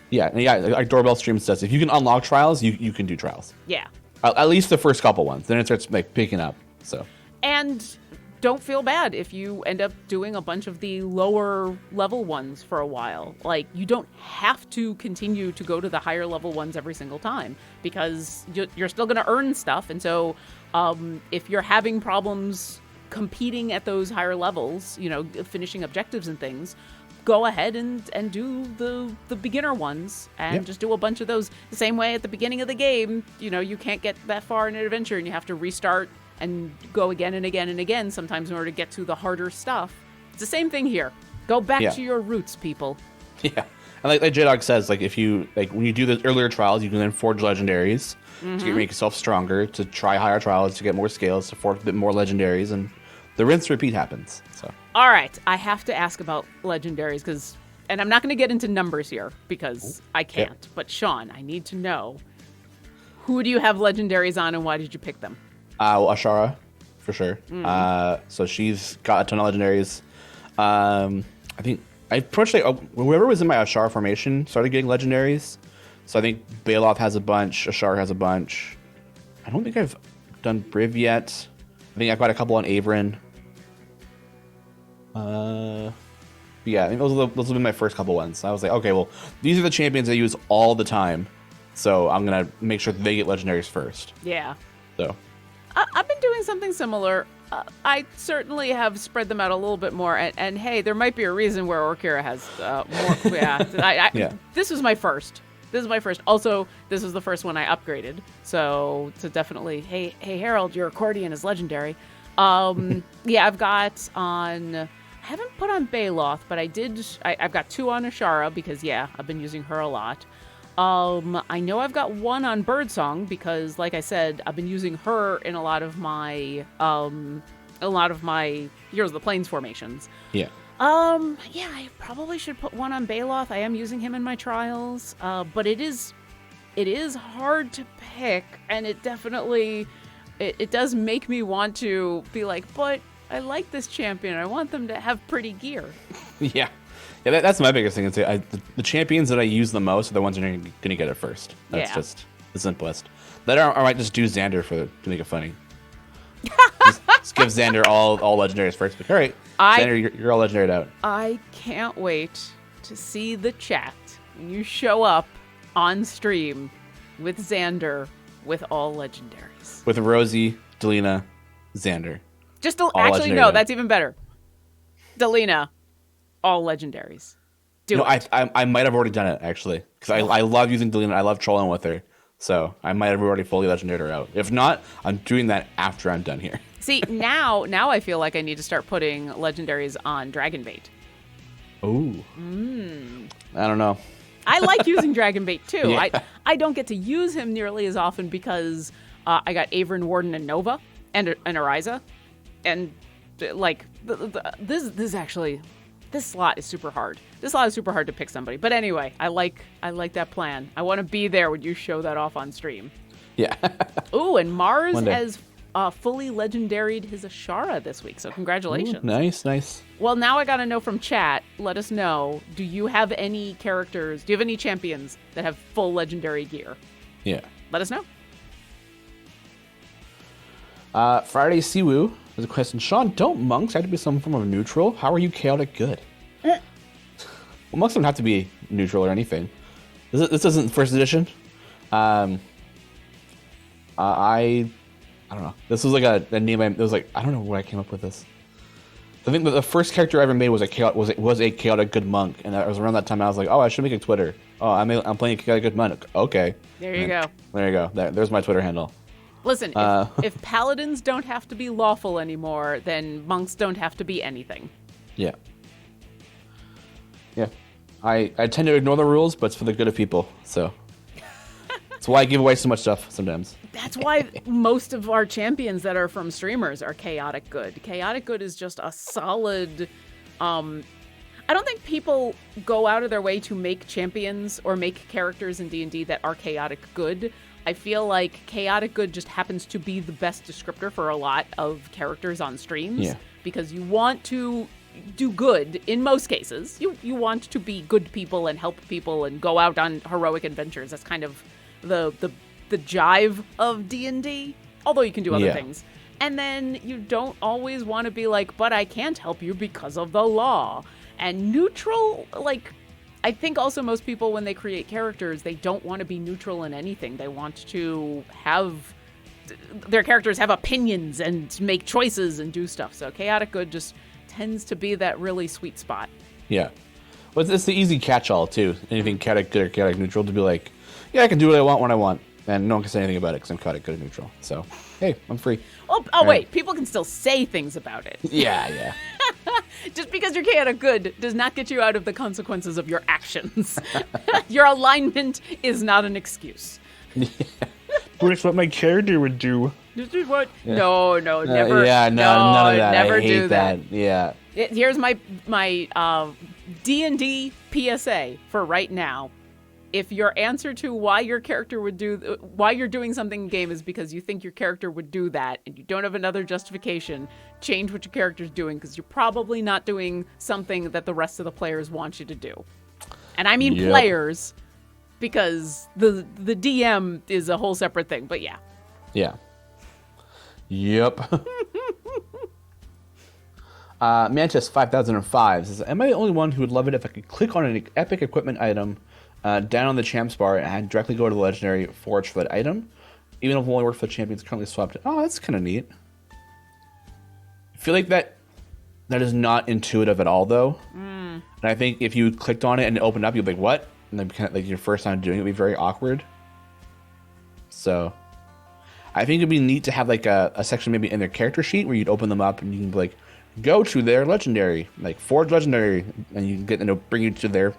Yeah, like Doorbell Stream says, if you can unlock trials, you can do trials. Yeah. At least the first couple ones. Then it starts like picking up, so. And don't feel bad if you end up doing a bunch of the lower level ones for a while. Like, you don't have to continue to go to the higher level ones every single time, because you're still going to earn stuff. And so if you're having problems competing at those higher levels, finishing objectives and things, go ahead and do the beginner ones and just do a bunch of those. The same way at the beginning of the game, you can't get that far in an adventure and you have to restart and go again and again and again sometimes in order to get to the harder stuff. It's the same thing here. Go back to your roots, people. Yeah. And like J-Dog says, like if you when you do the earlier trials, you can then forge legendaries to make yourself stronger, to try higher trials, to get more scales, to forge a bit more legendaries, and the rinse repeat happens. So. All right, I have to ask about legendaries because and I'm not going to get into numbers here because I can't. But Sean, I need to know, who do you have legendaries on, and why did you pick them? Well, Ashara, for sure. So she's got a ton of legendaries. I think I pretty much whoever was in my Ashara formation started getting legendaries. So I think Baloth has a bunch, Ashara has a bunch. I don't think I've done Briv yet. I think I've got a couple on Averin. Yeah, I think those have been my first couple ones. I was like, okay, well, these are the champions I use all the time, so I'm gonna make sure that they get legendaries first. Yeah. So I've been doing something similar. I certainly have spread them out a little bit more, and hey, there might be a reason where Orkira has more. Yeah, This was my first. Also, this is the first one I upgraded, so definitely, hey Harold, your accordion is legendary. Yeah, I've got on. I haven't put on Baloth, but I've got 2 on Ashara because I've been using her a lot. I know I've got 1 on Birdsong because, like I said, I've been using her in a lot of my Heroes of the Plains formations. Yeah. I probably should put 1 on Baloth. I am using him in my trials, but it is hard to pick, and it definitely it does make me want to be like, but I like this champion. I want them to have pretty gear. Yeah, that's my biggest thing. The champions that I use the most are the ones that are going to get it first. That's just the simplest. I might just do Xander to make it funny. just give Xander all legendaries first. But all right, Xander, you're all legendary out. I can't wait to see the chat when you show up on stream with Xander with all legendaries. With Rosie, Delina, Xander. Actually, no, that's even better. Delina, all legendaries. I might have already done it, actually. Because I love using Delina. I love trolling with her. So I might have already fully legendated her out. If not, I'm doing that after I'm done here. See, now I feel like I need to start putting legendaries on Dragonbait. Ooh. I don't know. I like using Dragonbait, too. Yeah. I don't get to use him nearly as often because I got Averin, Warden, and Nova, and Ariza. And, like, this slot is super hard. This slot is super hard to pick somebody. But anyway, I like that plan. I want to be there when you show that off on stream. Yeah. Ooh, and Mars has fully legendaried his Ashara this week, so congratulations. Ooh, nice. Well, now I got to know from chat. Let us know. Do you have any characters? Do you have any champions that have full legendary gear? Yeah. Let us know. Friday Siwoo has a question. Sean, don't monks have to be some form of neutral? How are you chaotic good? Well, monks don't have to be neutral or anything. This isn't first edition. I don't know. This was like a name. It was like, I don't know where I came up with this. I think the first character I ever made was a chaotic good monk, and it was around that time I was like, oh, I should make a Twitter. Oh, I'm playing a chaotic good monk. Okay. There you go. There you go. There's my Twitter handle. Listen, if paladins don't have to be lawful anymore, then monks don't have to be anything. Yeah. Yeah. I tend to ignore the rules, but it's for the good of people, so. That's why I give away so much stuff sometimes. That's why most of our champions that are from streamers are chaotic good. Chaotic good is just a solid... I don't think people go out of their way to make champions or make characters in D&D that are chaotic good. I feel like chaotic good just happens to be the best descriptor for a lot of characters on streams. Yeah. Because you want to do good in most cases. You want to be good people and help people and go out on heroic adventures. That's kind of the jive of D&D, although you can do other things. And then you don't always want to be like, but I can't help you because of the law. And neutral, like, I think also most people, when they create characters, they don't want to be neutral in anything. They want to have their characters have opinions and make choices and do stuff. So chaotic good just tends to be that really sweet spot. Yeah. Well, it's the easy catch-all, too. Anything chaotic good or chaotic neutral to be like, yeah, I can do what I want when I want. And no one can say anything about it because I'm chaotic good or neutral. So, hey, I'm free. Wait. People can still say things about it. Yeah. Just because you're chaotic good does not get you out of the consequences of your actions. Your alignment is not an excuse. Yeah. It's what my character would do. This is what? Yeah. No, never. None of that. Never I hate do that. Yeah. Here's my D&D PSA for right now. If your answer to why your character would do, why you're doing something in game is because you think your character would do that and you don't have another justification, change what your character's doing because you're probably not doing something that the rest of the players want you to do. And I mean players, because the DM is a whole separate thing, but yeah. Yeah. Yep. Mantis 5005 says, am I the only one who would love it if I could click on an epic equipment item down on the champs bar and directly go to the legendary forge for that item, even if it only works for the champions currently swapped? Oh, that's kind of neat. I feel like that is not intuitive at all, though. And I think if you clicked on it and it opened up, you'd be like, what? And then kind of, like your first time doing it would be very awkward. So I think it'd be neat to have like a section maybe in their character sheet where you'd open them up and you can be like, go to their legendary, like forge legendary, and you can get, and it'll bring you to their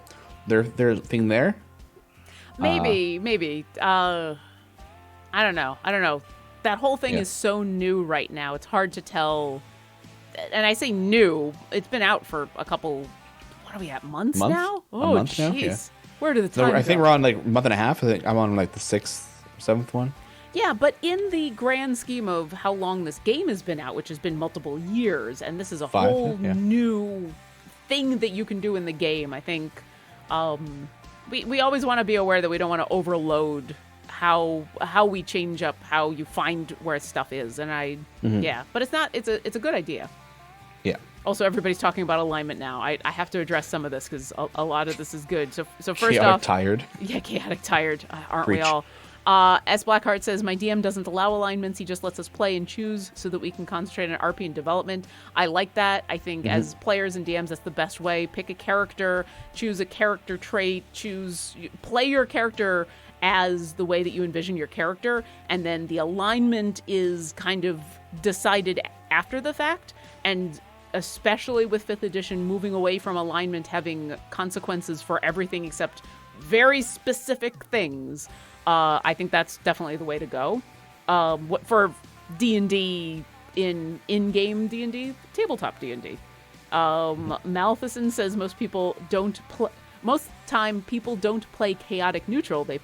thing there. Maybe. I don't know. That whole thing is so new right now. It's hard to tell. And I say new. It's been out for a couple. What are we at? Months now? Oh, jeez. Where did the time go? I think we're on like a month and a half. I think I'm on like the 6th, 7th one. Yeah, but in the grand scheme of how long this game has been out, which has been multiple years, and this is a whole new thing that you can do in the game, I think we always want to be aware that we don't want to overload how we change up how you find where stuff is. And but it's a good idea. Yeah. Also, everybody's talking about alignment now. I have to address some of this because a lot of this is good. So first chaotic off, tired. Yeah, chaotic tired. Aren't Preach. We all? S. Blackheart says, my DM doesn't allow alignments. He just lets us play and choose so that we can concentrate on RP and development. I like that. I think as players and DMs, that's the best way. Pick a character, choose a character trait, play your character as the way that you envision your character. And then the alignment is kind of decided after the fact. And especially with 5th edition, moving away from alignment having consequences for everything except very specific things. I think that's definitely the way to go. What for D&D in-game D&D, tabletop D&D. Maleficent says most time people don't play chaotic neutral. They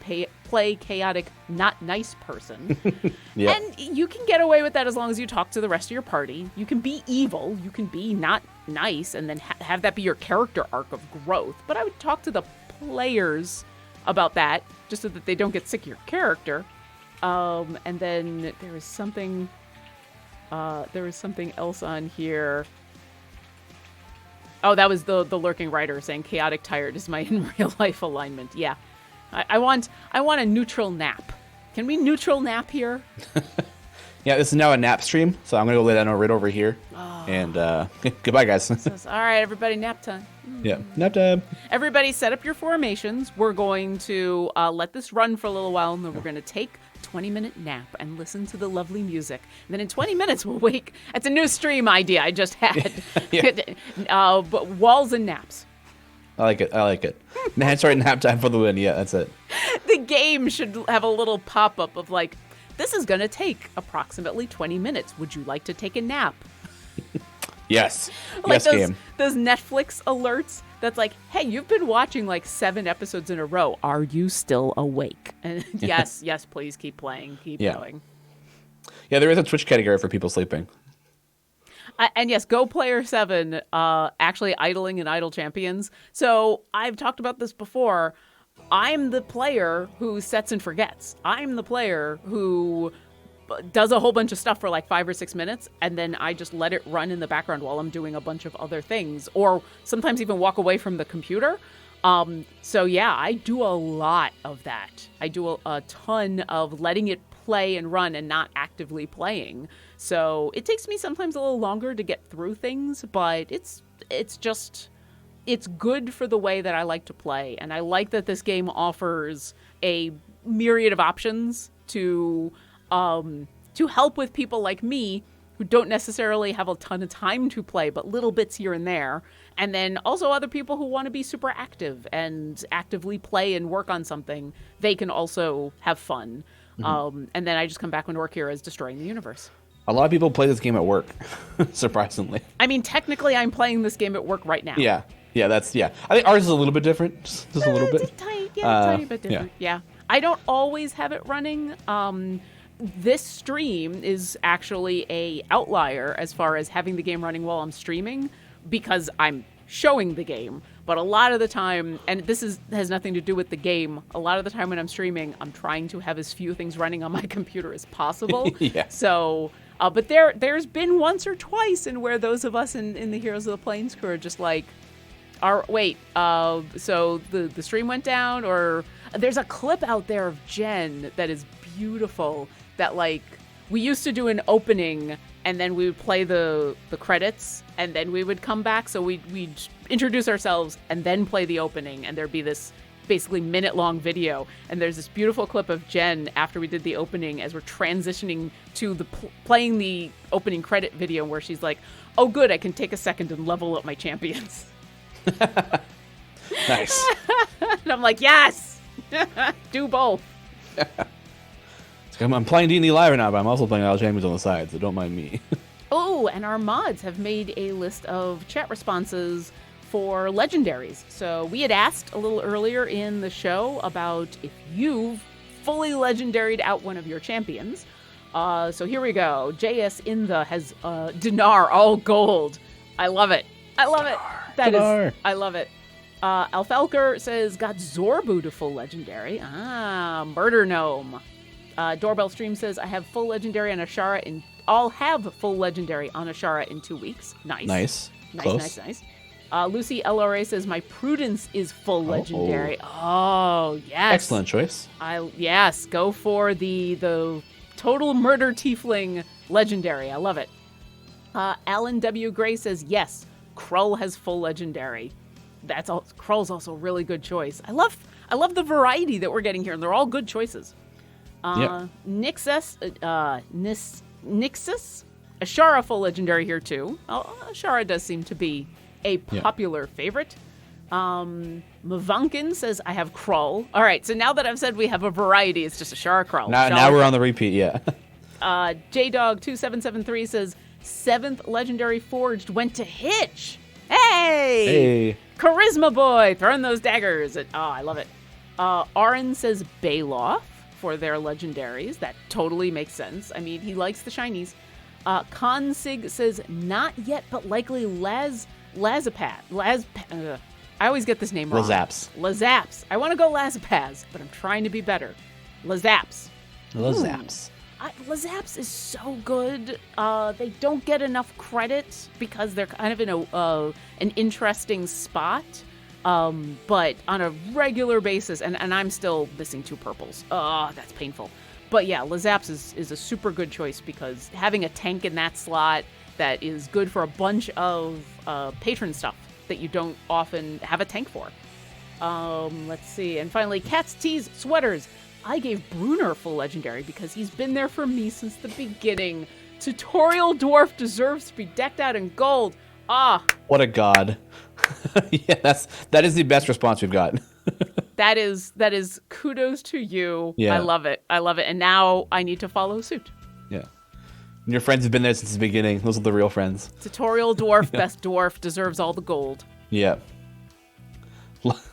play chaotic not nice person. And you can get away with that as long as you talk to the rest of your party. You can be evil. You can be not nice and then have that be your character arc of growth. But I would talk to the players about that, just so that they don't get sick of your character. And then there was something else on here. Oh, that was the lurking writer saying chaotic tired is my in real life alignment. Yeah, I want a neutral nap. Can we neutral nap here? Yeah, this is now a nap stream, so I'm gonna go lay down right over here. And goodbye, guys. All right, everybody, nap time. Yeah, nap time. Everybody set up your formations. We're going to let this run for a little while, and then we're going to take a 20-minute nap and listen to the lovely music. And then in 20 minutes, we'll wake. It's a new stream idea I just had. But walls and naps. I like it. Sorry, nap time for the win. Yeah, that's it. The game should have a little pop-up of like, this is going to take approximately 20 minutes. Would you like to take a nap? Yes. Like yes, those Netflix alerts that's like, hey, you've been watching like 7 episodes in a row. Are you still awake? And yes, please keep playing. Keep going. Yeah, there is a Twitch category for people sleeping. And yes, Go Player 7, actually idling and idle champions. So I've talked about this before. I'm the player who sets and forgets. I'm the player who does a whole bunch of stuff for like 5 or 6 minutes, and then I just let it run in the background while I'm doing a bunch of other things, or sometimes even walk away from the computer. So yeah, I do a lot of that. I do a ton of letting it play and run and not actively playing. So it takes me sometimes a little longer to get through things, but it's good for the way that I like to play. And I like that this game offers a myriad of options to help with people like me who don't necessarily have a ton of time to play, but little bits here and there. And then also other people who want to be super active and actively play and work on something. They can also have fun. And then I just come back when work here as destroying the universe. A lot of people play this game at work, surprisingly. I mean, technically I'm playing this game at work right now. Yeah. Yeah, I think ours is a little bit different, just a little bit. Tiny bit different. Yeah. I don't always have it running. This stream is actually a outlier as far as having the game running while I'm streaming, because I'm showing the game. But a lot of the time, and has nothing to do with the game, a lot of the time when I'm streaming, I'm trying to have as few things running on my computer as possible. Yeah. So, but there's been once or twice in where those of us in the Heroes of the Plains crew are just like, so the stream went down, or there's a clip out there of Jen that is beautiful, that like we used to do an opening and then we would play the credits and then we would come back. So we'd introduce ourselves and then play the opening, and there'd be this basically minute-long video. And there's this beautiful clip of Jen after we did the opening as we're transitioning to playing the opening credit video, where she's like, oh good, I can take a second and level up my champions. Nice. And I'm like, yes, do both. I'm playing D&D live right now, but I'm also playing All Champions on the side, so don't mind me. Oh, and our mods have made a list of chat responses for Legendaries. So we had asked a little earlier in the show about if you've fully legendaried out one of your champions. So here we go. JS Inda has Dinar all gold. I love it. I love it. I love it. Alfalker says, got Zorbu to full legendary. Murder Gnome. Doorbell Stream says, I have full legendary on Ashara I'll have full legendary on Ashara in 2 weeks. Nice. Close. Nice. Lucy LRA says, my Prudence is full legendary. Oh, yes. Excellent choice. Yes, go for the total murder tiefling legendary. I love it. Alan W. Gray says, yes, Krull has full legendary. Krull's also a really good choice. I love the variety that we're getting here, and they're all good choices. Yep. Nixus, Ashara full legendary here too. Ashara does seem to be a popular favorite. Mavunkin says, I have Krull. All right, so now that I've said we have a variety, it's just Ashara Krull. Now we're on the repeat, yeah. JDog2773 says, 7th legendary forged went to Hitch. Hey! Charisma boy, throwing those daggers. I love it. Arin says Baloth for their legendaries. That totally makes sense. I mean, he likes the shinies. Consig says, not yet, but likely Lazapaz. I always get this name wrong. Lazaps. I want to go Lazapaz, but I'm trying to be better. Lazaps. Lazaps is so good. They don't get enough credit because they're kind of in an interesting spot. But on a regular basis, and I'm still missing 2 purples. That's painful. But yeah, Lazaps is a super good choice because having a tank in that slot that is good for a bunch of patron stuff that you don't often have a tank for. Let's see. And finally, Cat's Tees Sweaters. I gave Brunner full legendary because he's been there for me since the beginning. Tutorial Dwarf deserves to be decked out in gold. What a god. Yeah, that is the best response we've got. That is kudos to you. Yeah. I love it. And now I need to follow suit. Yeah. And your friends have been there since the beginning. Those are the real friends. Tutorial Dwarf, best dwarf, deserves all the gold. Yeah.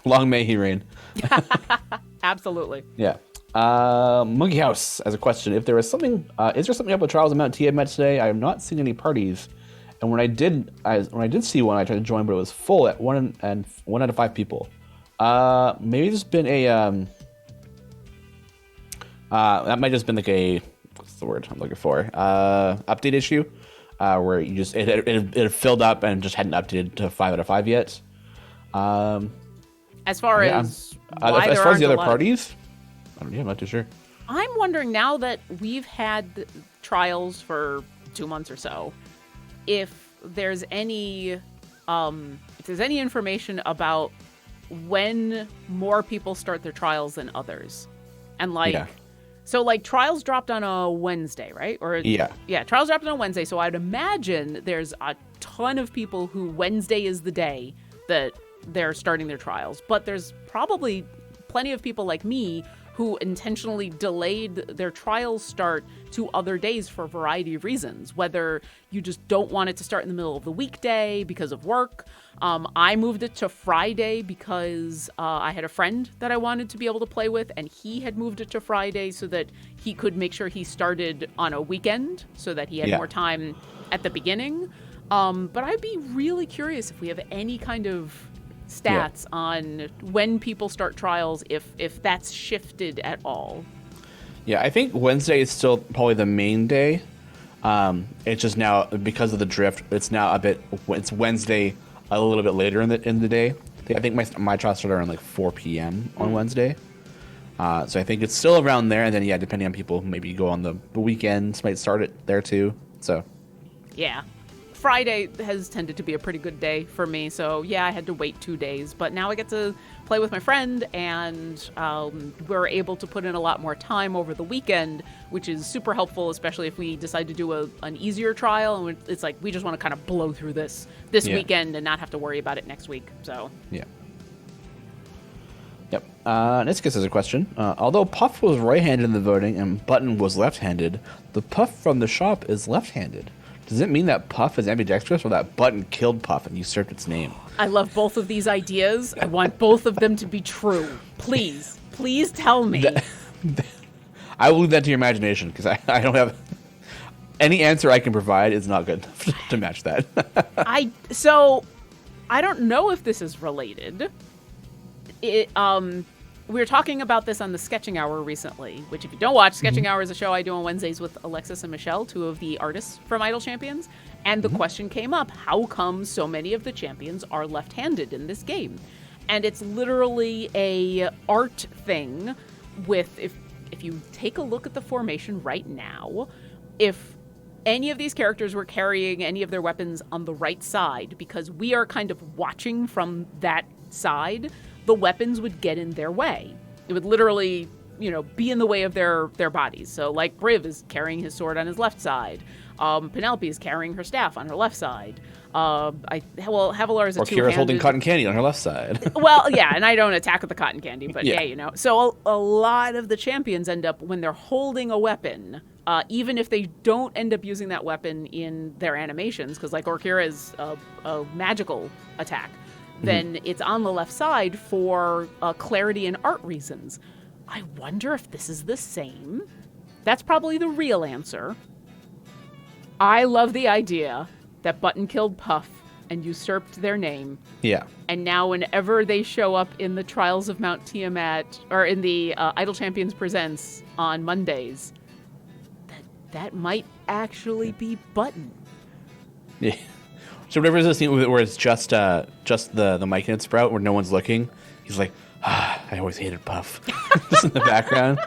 Long may he reign. Absolutely. Yeah. Monkey House has a question. If there is something up with Trials of Mount Tiamat today, I have not seen any parties. And when I did see one, I tried to join, but it was full at 1 out of 5 people. Maybe there's been a that might just been like a, what's the word I'm looking for? Update issue, where you just it filled up and just hadn't updated to 5 out of 5 yet. As far as the other parties, I'm not too sure. I'm wondering, now that we've had trials for 2 months or so, if there's any information about when more people start their trials than others. And so trials dropped on a Wednesday, right? Trials dropped on a Wednesday, so I'd imagine there's a ton of people who Wednesday is the day that they're starting their trials, but there's probably plenty of people like me who intentionally delayed their trials start to other days for a variety of reasons, whether you just don't want it to start in the middle of the weekday because of work. I moved it to Friday because I had a friend that I wanted to be able to play with, and he had moved it to Friday so that he could make sure he started on a weekend so that he had more time at the beginning. But I'd be really curious if we have any kind of stats on when people start trials, if that's shifted at all. Yeah, I think Wednesday is still probably the main day. It's just now, because of the drift, it's now it's Wednesday a little bit later in the day. I think my trial started around like 4 p.m. on Wednesday. So I think it's still around there, and then depending on people, maybe you go on the weekends, might start it there too. So yeah, Friday has tended to be a pretty good day for me, so yeah, I had to wait 2 days, but now I get to play with my friend, and we're able to put in a lot more time over the weekend, which is super helpful, especially if we decide to do an easier trial, and it's like we just want to kind of blow through this weekend and not have to worry about it next week. So yeah. Yep. Nitsuka has a question. Although Puff was right-handed in the voting and Button was left-handed, the Puff from the shop is left-handed. Does it mean that Puff is ambidextrous, or that Button killed Puff and usurped its name? I love both of these ideas. I want both of them to be true. Please tell me. I will leave that to your imagination, because I don't have... Any answer I can provide is not good enough to match that. So, I don't know if this is related. We were talking about this on the Sketching Hour recently, which if you don't watch, Sketching Hour is a show I do on Wednesdays with Alexis and Michelle, two of the artists from Idle Champions. And the question came up, how come so many of the champions are left-handed in this game? And it's literally a art thing with, if you take a look at the formation right now, if any of these characters were carrying any of their weapons on the right side, because we are kind of watching from that side, the weapons would get in their way. It would literally, be in the way of their bodies. So, like, Briv is carrying his sword on his left side. Penelope is carrying her staff on her left side. Havilar is a two-handed... Or Kira's holding cotton candy on her left side. Well, yeah, and I don't attack with the cotton candy, but So a lot of the champions end up, when they're holding a weapon, even if they don't end up using that weapon in their animations, because like Orkira is a magical attack, then it's on the left side for clarity and art reasons. I wonder if this is the same. That's probably the real answer. I love the idea that Button killed Puff and usurped their name. Yeah. And now whenever they show up in the Trials of Mount Tiamat, or in the Idle Champions Presents on Mondays, that might actually be Button. Yeah. So whenever there's a scene where it's just the Mike and Sprout where no one's looking, he's like, I always hated Puff, just in the background.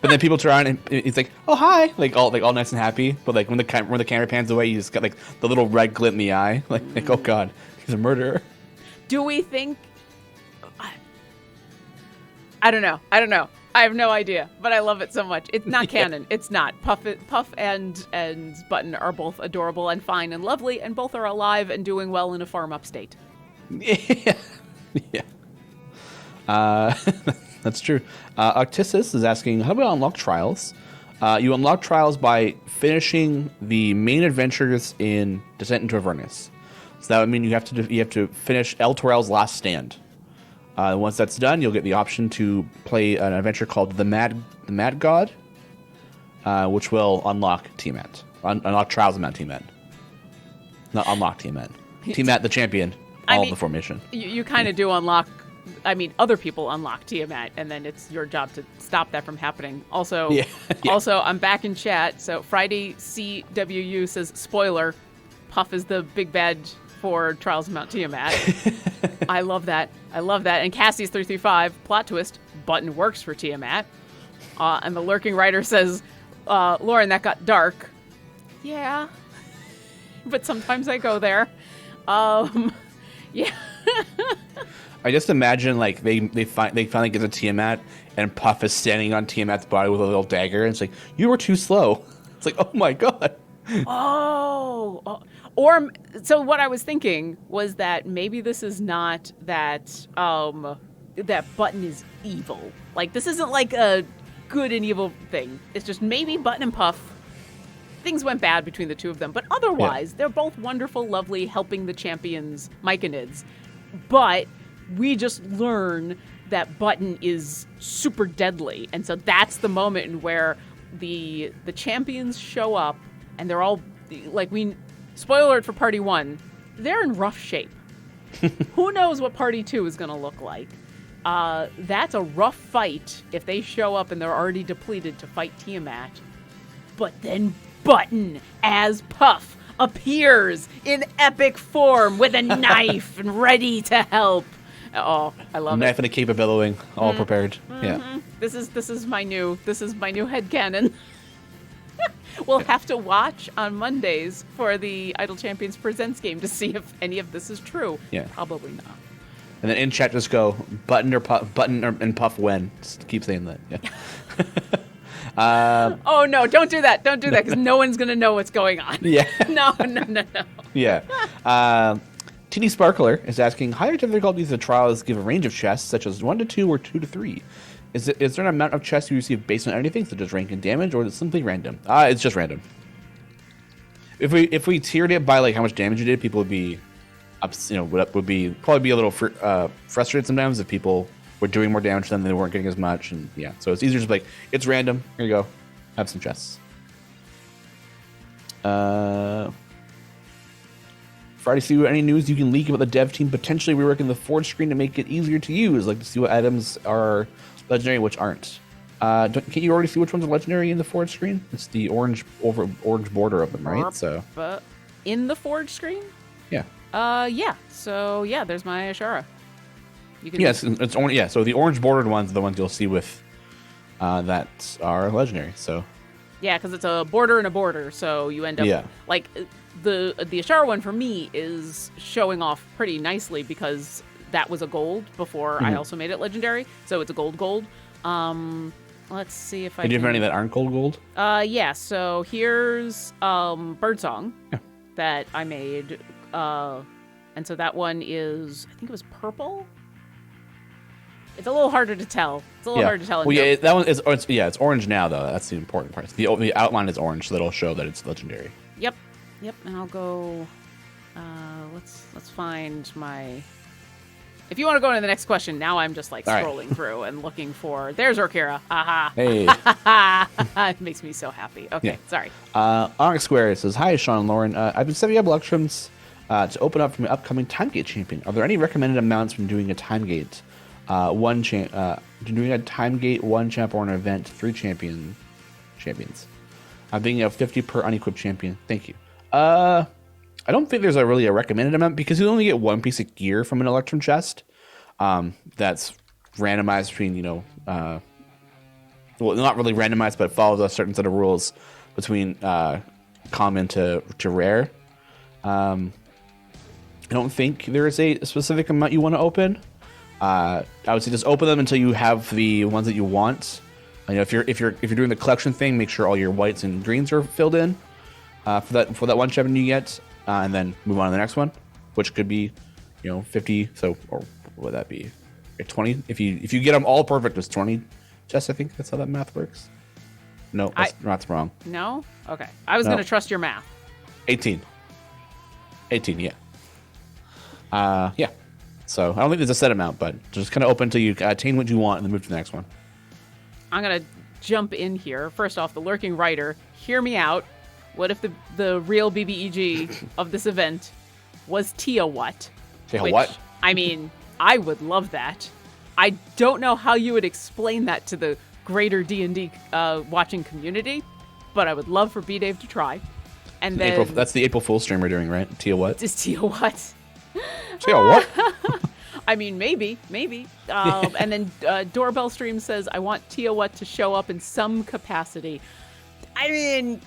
But then people turn around and he's like, oh hi, like all nice and happy. But like when the camera pans away, he's got like the little red glint in the eye, like oh god, he's a murderer. Do we think? I don't know. I have no idea, but I love it so much. It's not canon. It's not. Puff and Button are both adorable and fine and lovely, and both are alive and doing well in a farm upstate. Yeah. That's true. Octisis is asking, how about unlock trials? You unlock trials by finishing the main adventures in Descent into Avernus. So that would mean you have to finish El Torel's Last Stand. Once that's done, you'll get the option to play an adventure called The Mad God, which will unlock Tiamat. Unlock Trials of Mount Tiamat. Not unlock Tiamat. Tiamat the champion. All of the formation. You kind of do unlock... other people unlock Tiamat, and then it's your job to stop that from happening. Also, Also, I'm back in chat. So Friday CWU says, spoiler, Puff is the big bad for Trials of Mount Tiamat. I love that. And Cassie's 335, plot twist, Button works for Tiamat. And the Lurking Writer says, Lauren, that got dark. Yeah. But sometimes I go there. Yeah. I just imagine like they finally get to Tiamat and Puff is standing on Tiamat's body with a little dagger and it's like, you were too slow. It's like, oh my god. Or so what I was thinking was that maybe this is not that that Button is evil. Like, this isn't like a good and evil thing. It's just maybe Button and Puff, things went bad between the two of them. But otherwise, they're both wonderful, lovely, helping the champions, Myconids. But we just learn that Button is super deadly. And so that's the moment where the champions show up, and they're all, like, spoiler alert for Party 1, they're in rough shape. Who knows what Party 2 is going to look like? That's a rough fight if they show up and they're already depleted to fight Tiamat. But then Button, as Puff, appears in epic form with a knife and ready to help. Oh, I love Knife and a cape of billowing, all prepared. Yeah. This is my new headcanon. We'll have to watch on Mondays for the Idle Champions Presents game to see if any of this is true. Yeah. Probably not. And then in chat, just go Button and Puff win. Just keep saying that. Yeah. Oh no! Don't do that! Don't do that because no one's gonna know what's going on. Yeah. No. Yeah. TD Sparkler is asking, higher difficulties of trials give a range of chests, such as 1 to 2 or 2 to 3. Is there an amount of chests you receive based on anything, such as rank and damage, or is it simply random? It's just random. If we tiered it by like how much damage you did, people would be, would probably be a little frustrated sometimes if people were doing more damage than they weren't getting as much, and yeah. So it's easier just like it's random. Here you go, have some chests. Friday, see any news you can leak about the dev team potentially reworking the Forge screen to make it easier to use, like to see what items are legendary, which aren't. Can't you already see which ones are legendary in the Forge screen? It's the orange border of them, right? So in the Forge screen? Yeah. Yeah. So yeah, there's my Ashara. Yes, it's orange. Yeah. So the orange bordered ones are the ones you'll see with that are legendary. So. Yeah, because it's a border and a border, so you end up like the Ashara one for me is showing off pretty nicely because that was a gold before I also made it legendary, so it's a gold. Let's see if I can... Do you have any that aren't gold? Yeah, so here's Birdsong that I made, and so that one is, I think it was purple? It's a little harder to tell. Well, yeah, that one is. It's orange now though. That's the important part. The outline is orange, so that'll show that it's legendary. Yep. And I'll go. Let's find my. If you want to go into the next question, now I'm just like scrolling through and looking for. There's Orkira. Aha. Hey. It makes me so happy. Okay, sorry. Onyx Square says, "Hi, Sean and Lauren. I've been setting up electrums to open up from an upcoming Timegate champion. Are there any recommended amounts from doing a Timegate?" Doing a Timegate 1 champ or an event 3 champions. I'm being a 50 per unequipped champion. Thank you. I don't think there's really a recommended amount because you only get one piece of gear from an Electrum chest. That's randomized between well, not really randomized, but follows a certain set of rules between common to rare. I don't think there is a specific amount you want to open. I would say just open them until you have the ones that you want. If you're doing the collection thing, make sure all your whites and greens are filled in for that one champion you get, and then move on to the next one, which could be 50. So or what would that be? 20. If you get them all perfect, it's 20 chests. I think that's how that math works. No, that's wrong. No. Okay, I was gonna trust your math. 18. Yeah. Yeah. So I don't think there's a set amount, but just kind of open until you attain what you want and then move to the next one. I'm going to jump in here. First off, the Lurking Writer, hear me out. What if the real BBEG of this event was Tia What? What? I mean, I would love that. I don't know how you would explain that to the greater D&D watching community, but I would love for B-Dave to try. And then that's the April Fool's stream we're doing, right? Tia What? Just Tia What? Tia What? I mean, maybe. And then Doorbell Stream says, I want Tia What to show up in some capacity. I mean,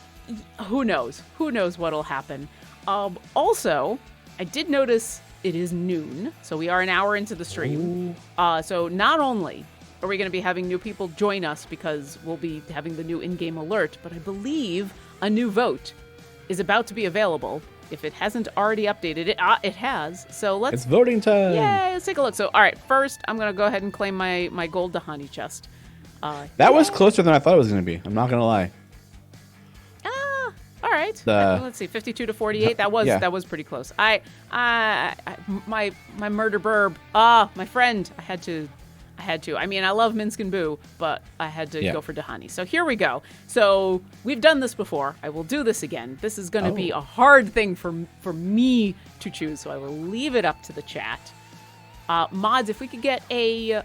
who knows? Who knows what'll happen? Also, I did notice it is noon, so we are an hour into the stream. So not only are we going to be having new people join us because we'll be having the new in-game alert, but I believe a new vote is about to be available if it hasn't already updated. It has. So let's... It's voting time. Yay, let's take a look. So, all right, first, I'm going to go ahead and claim my gold Dahani chest. That was closer than I thought it was going to be. I'm not going to lie. All right. Let's see, 52 to 48. That was pretty close. My murder burb. My friend. I had to. I mean, I love Minsk and Boo, but I had to go for Dahani. So here we go. So we've done this before. I will do this again. This is going to be a hard thing for me to choose, so I will leave it up to the chat. Mods, if we could get a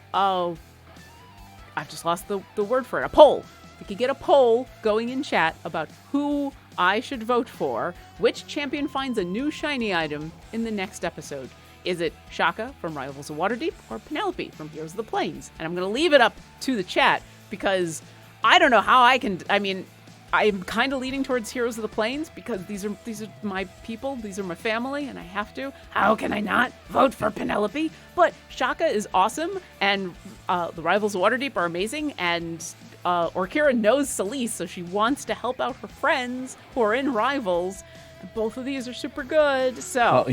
I've just lost the word for it. A poll. If we could get a poll going in chat about who I should vote for, which champion finds a new shiny item in the next episode. Is it Shaka from Rivals of Waterdeep or Penelope from Heroes of the Plains? And I'm going to leave it up to the chat because I don't know how I can... I mean, I'm kind of leaning towards Heroes of the Plains because these are my people, these are my family, and I have to. How can I not vote for Penelope? But Shaka is awesome, and the Rivals of Waterdeep are amazing, and Orkira knows Celise, so she wants to help out her friends who are in Rivals. And both of these are super good, so...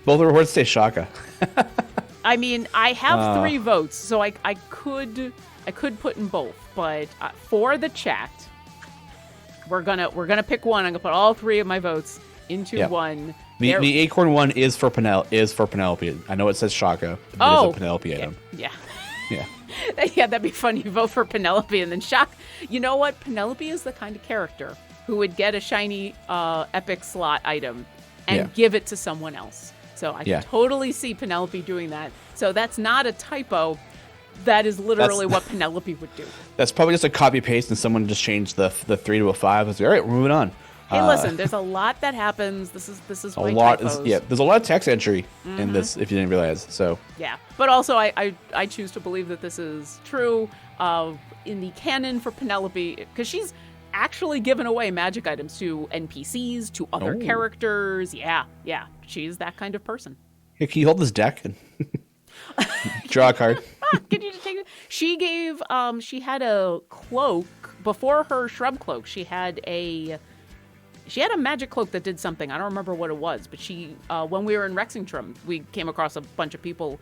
Both the rewards say Shaka. I mean, I have 3 votes, so I could put in both, but for the chat... We're gonna pick one. I'm gonna put all 3 of my votes into one. The acorn one is for Penelope. I know it says Shaka, but it is a Penelope item. Yeah. Yeah. Yeah, that'd be funny. You vote for Penelope and then Shaka. You know what? Penelope is the kind of character who would get a shiny epic slot item and give it to someone else. So I can totally see Penelope doing that. So that's not a typo. That is literally what Penelope would do. That's probably just a copy paste and someone just changed the 3 to a 5. It's like, all right, we're moving on. Hey, listen, there's a lot that happens. This is a why lot. typos. There's a lot of text entry in this if you didn't realize. So yeah, but also I choose to believe that this is true in the canon for Penelope because she's actually given away magic items to NPCs, to other characters. Yeah, she's that kind of person. Hey, can you hold this deck and draw a card? Can you just take it? She gave she had a cloak before her shrub cloak. She had a magic cloak that did something. I don't remember what it was, but she when we were in Rexingtrum, we came across a bunch of people.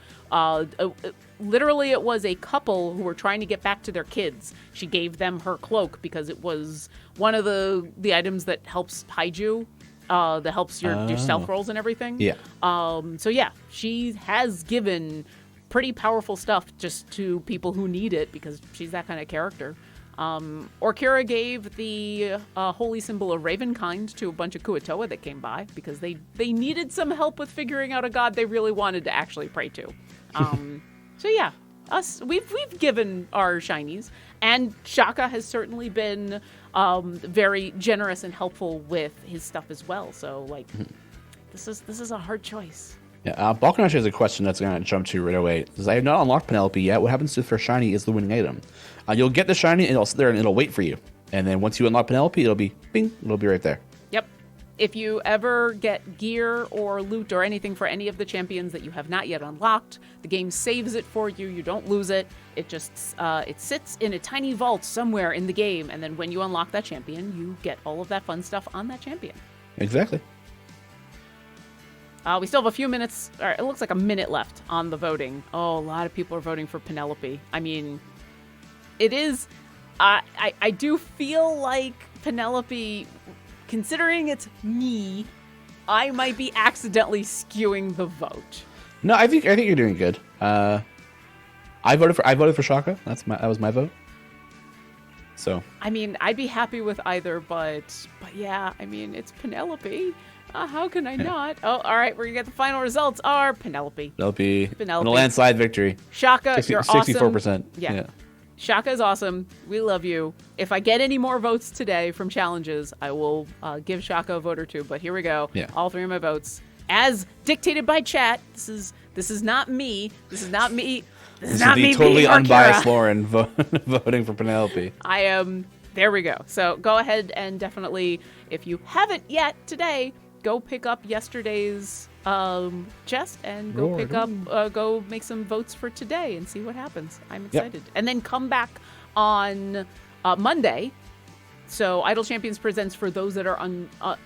Literally, it was a couple who were trying to get back to their kids. She gave them her cloak because it was one of the items that helps hide you. That helps your stealth rolls and everything. Yeah. So yeah, she has given pretty powerful stuff just to people who need it because she's that kind of character. Orkira gave the holy symbol of Ravenkind to a bunch of Kuatoa that came by because they needed some help with figuring out a god they really wanted to actually pray to. So yeah, we've given our shinies, and Shaka has certainly been very generous and helpful with his stuff as well. So like, this is a hard choice. Yeah, Balkan actually has a question that's going to jump to right away. It says, I have not unlocked Penelope yet. What happens if her shiny is the winning item? You'll get the shiny, and it'll sit there, and it'll wait for you. And then once you unlock Penelope, it'll be, bing, it'll be right there. Yep. If you ever get gear or loot or anything for any of the champions that you have not yet unlocked, the game saves it for you. You don't lose it. It just it sits in a tiny vault somewhere in the game, and then when you unlock that champion, you get all of that fun stuff on that champion. Exactly. We still have a few minutes, or it looks like a minute left on the voting. Oh, a lot of people are voting for Penelope. I mean, it is, I do feel like Penelope, considering it's me, I might be accidentally skewing the vote. No, I think you're doing good. I voted for Shaka. That was my vote. So. I mean, I'd be happy with either, but yeah, I mean, it's Penelope. How can I not? Oh, all right. We're going to get the final results are Penelope. Penelope. And a landslide victory. Shaka, you're awesome. 64%. Yeah. Shaka is awesome. We love you. If I get any more votes today from challenges, I will give Shaka a vote or two. But here we go. Yeah. All 3 of my votes. As dictated by chat. This is not me. This is not me. This is not me. Totally unbiased Lauren voting for Penelope. I am. There we go. So go ahead and definitely, if you haven't yet today, go pick up yesterday's chest and go make some votes for today and see what happens. I'm excited. Yep. And then come back on Monday. So Idle Champions presents for those that are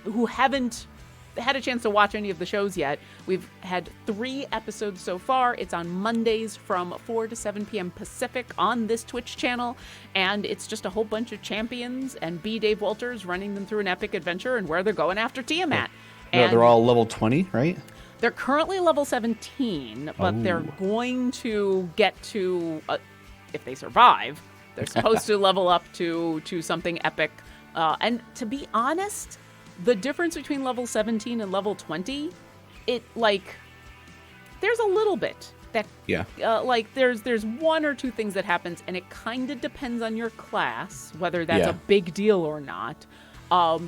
who haven't had a chance to watch any of the shows yet, we've had 3 episodes so far. It's on Mondays from 4 to 7 p.m. Pacific on this Twitch channel, and it's just a whole bunch of champions and B. Dave Walters running them through an epic adventure and where they're going after Tiamat. No, they're all level 20, right? They're currently level 17, but they're going to get to, if they survive, they're supposed to level up to something epic. And to be honest, the difference between level 17 and level 20, there's a little bit that, there's 1 or 2 things that happens, and it kind of depends on your class, whether that's a big deal or not.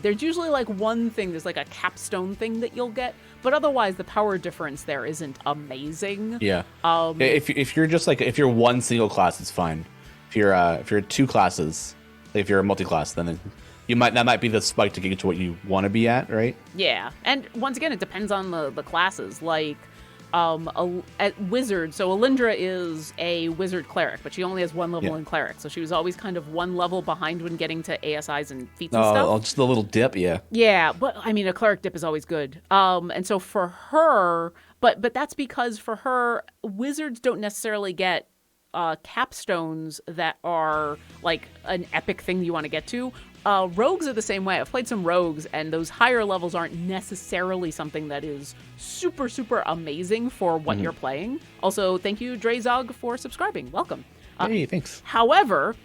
There's usually like one thing, there's like a capstone thing that you'll get, but otherwise the power difference there isn't amazing. Yeah. If you're just like, if you're one single class, it's fine. If you're 2 classes, like if you're a multi-class, then that might be the spike to get you to what you want to be at, right? Yeah, and once again, it depends on the classes. Like, at Wizard, so Alindra is a Wizard Cleric, but she only has 1 level in Cleric, so she was always kind of 1 level behind when getting to ASIs and feats and stuff. Oh, just a little dip, yeah. Yeah, but I mean, a Cleric dip is always good. And so for her, but that's because for her, Wizards don't necessarily get capstones that are like an epic thing you want to get to. Rogues are the same way. I've played some rogues, and those higher levels aren't necessarily something that is super, super amazing for what you're playing. Also, thank you, Drezog, for subscribing. Welcome. Hey, thanks. However,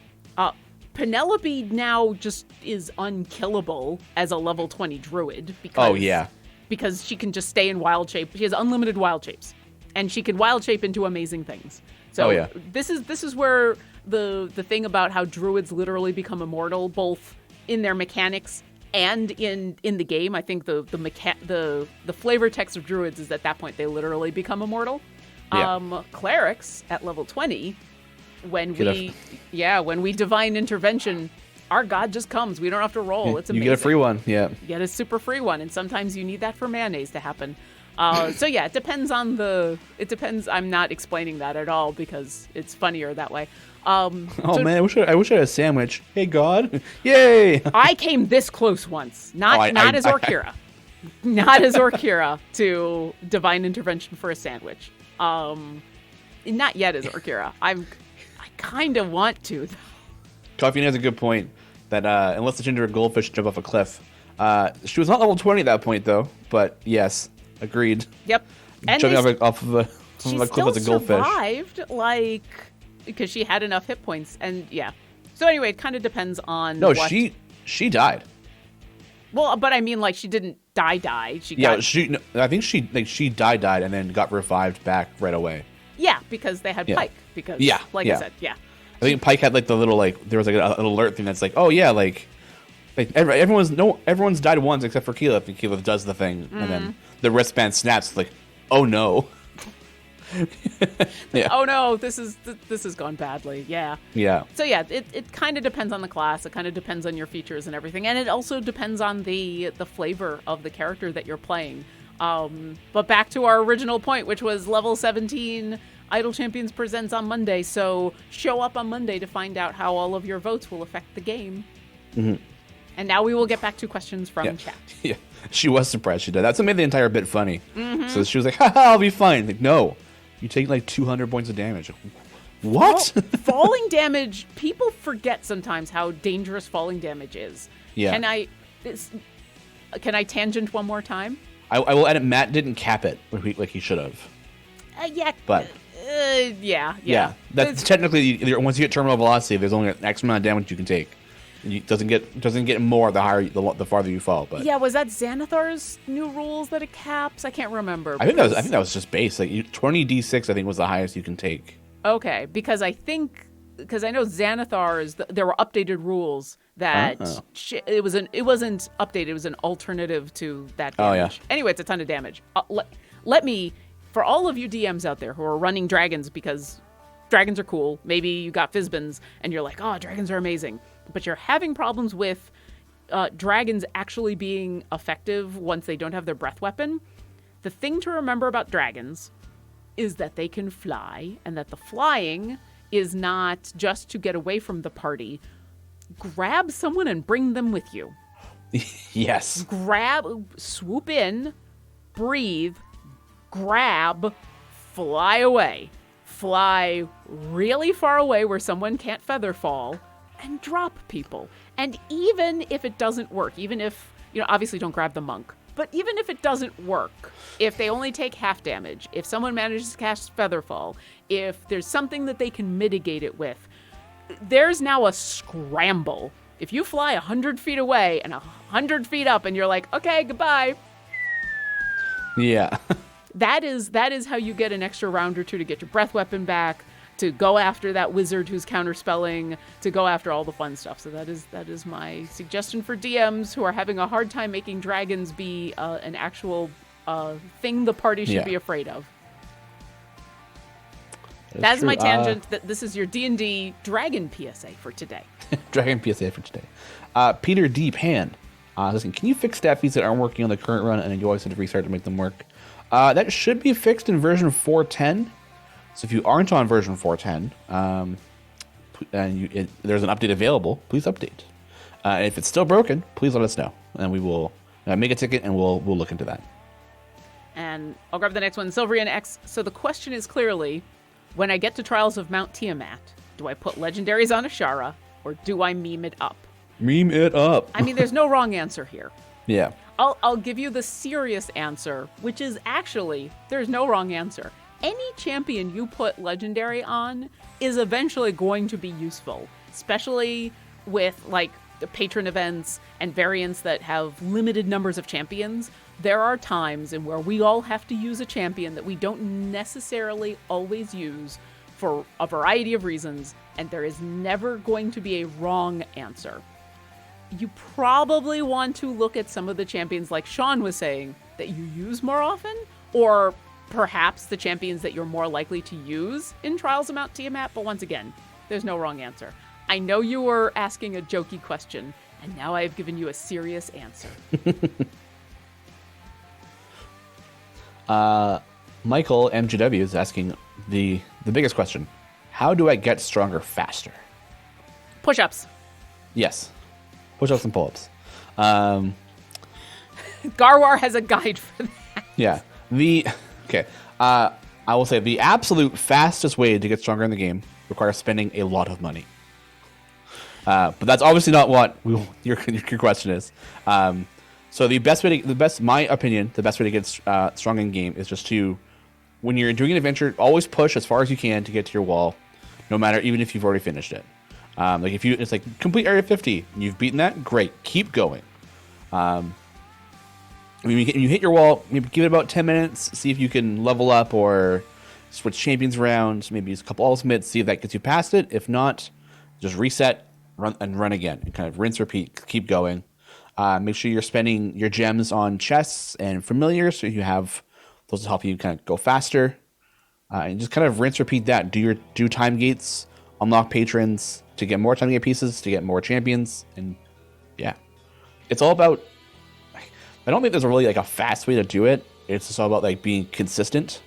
Penelope now just is unkillable as a level 20 druid because she can just stay in wild shape. She has unlimited wild shapes, and she can wild shape into amazing things. So this is where the thing about how druids literally become immortal, both in their mechanics and in the game. I think the flavor text of druids is at that point they literally become immortal. Clerics at level 20, when we divine intervention, our god just comes. We don't have to roll. It's amazing. You get a free one. Yeah. You get a super free one, and sometimes you need that for mayonnaise to happen. It depends on I'm not explaining that at all because it's funnier that way. Man, I wish I had a sandwich. Hey, God. Yay. I came this close once. Not as Orkira. Not as Orkira to divine intervention for a sandwich. Not yet as Orkira. I kind of want to. Coffee has a good point that unless the ginger goldfish jump off a cliff. She was not level 20 at that point, though. But yes, agreed. Yep. And jumping off of a cliff as a goldfish. She survived, because she had enough hit points, and So anyway, it kind of depends on. No, she died. Well, but I mean, she didn't die. I think she died, and then got revived back right away. Yeah, because they had Pike. Because I said, I think Pike had the little there was an alert thing that's everyone's died once except for Keyleth, and Keyleth does the thing, and then the wristband snaps. Oh no. Oh no, this has gone badly. Yeah. So it kind of depends on the class. It kind of depends on your features and everything, and it also depends on the flavor of the character that you're playing. But back to our original point, which was level 17 Idle Champions presents on Monday. So show up on Monday to find out how all of your votes will affect the game. Mm-hmm. And now we will get back to questions from chat. Yeah, she was surprised she did. That's what made the entire bit funny. Mm-hmm. So she was like, "Ha, I'll be fine." No. You take 200 points of damage. What? Falling damage, people forget sometimes how dangerous falling damage is. Yeah. Can I tangent one more time? I will edit. Matt didn't cap it like he should have. Yeah. But. Yeah. That's technically, once you hit terminal velocity, there's only an X amount of damage you can take. It doesn't get more the farther you fall. But was that Xanathar's new rules that it caps? I can't remember. I think that was just base. 20d6 I think was the highest you can take. Okay, because I know Xanathar's there were updated rules that it wasn't updated. It was an alternative to that damage. Anyway, it's a ton of damage. Let me, for all of you DMs out there who are running dragons because dragons are cool. Maybe you got Fizbins and you're like, oh, dragons are amazing. But you're having problems with dragons actually being effective once they don't have their breath weapon. The thing to remember about dragons is that they can fly, and that the flying is not just to get away from the party. Grab someone and bring them with you. Yes. Swoop in, breathe, grab, fly away. Fly really far away where someone can't feather fall, and drop people. And even if it doesn't work, even if, obviously don't grab the monk, but even if it doesn't work, if they only take half damage, if someone manages to cast Featherfall, if there's something that they can mitigate it with, there's now a scramble. If you fly 100 feet away and 100 feet up and you're like, okay, goodbye. Yeah. That is how you get an extra round or two to get your breath weapon back, to go after that wizard who's counterspelling, to go after all the fun stuff. So that is my suggestion for DMs who are having a hard time making dragons be an actual thing the party should be afraid of. That's my tangent. This is your D&D Dragon PSA for today. Dragon PSA for today. Peter D. Pan. Listen, can you fix stat feeds that aren't working on the current run and then you always have to restart to make them work? That should be fixed in version 4.10. So if you aren't on version 4.10 and there's an update available, please update. And if it's still broken, please let us know, and we will make a ticket and we'll look into that. And I'll grab the next one, Silverian X. So the question is clearly, when I get to Trials of Mount Tiamat, do I put Legendaries on Ashara or do I meme it up? Meme it up. I mean, there's no wrong answer here. Yeah. I'll give you the serious answer, which is actually, there's no wrong answer. Any champion you put Legendary on is eventually going to be useful, especially with like the patron events and variants that have limited numbers of champions. There are times in where we all have to use a champion that we don't necessarily always use for a variety of reasons, and there is never going to be a wrong answer. You probably want to look at some of the champions, like Sean was saying, that you use more often, or perhaps the champions that you're more likely to use in Trials of Mount Tiamat, but once again, there's no wrong answer. I know you were asking a jokey question, and now I've given you a serious answer. Michael MGW is asking the biggest question. How do I get stronger faster? Push-ups. Yes. Push-ups and pull-ups. Garwar has a guide for that. Yeah. Okay. I will say the absolute fastest way to get stronger in the game requires spending a lot of money. But that's obviously not what your question is. So my opinion, the best way to get strong in game is just to, when you're doing an adventure, always push as far as you can to get to your wall, no matter, even if you've already finished it. It's like complete area 50, and you've beaten that, great, keep going. When you hit your wall, maybe give it about 10 minutes, see if you can level up or switch champions around, maybe use a couple ultimates, see if that gets you past it. If not, just reset, run again, and kind of rinse, repeat, keep going. Make sure you're spending your gems on chests and familiars, so you have those to help you kind of go faster. And just kind of rinse, repeat that. Do time gates, unlock patrons to get more time gate pieces, to get more champions, and yeah, it's all about. I don't think there's really like a fast way to do it. It's just all about like being consistent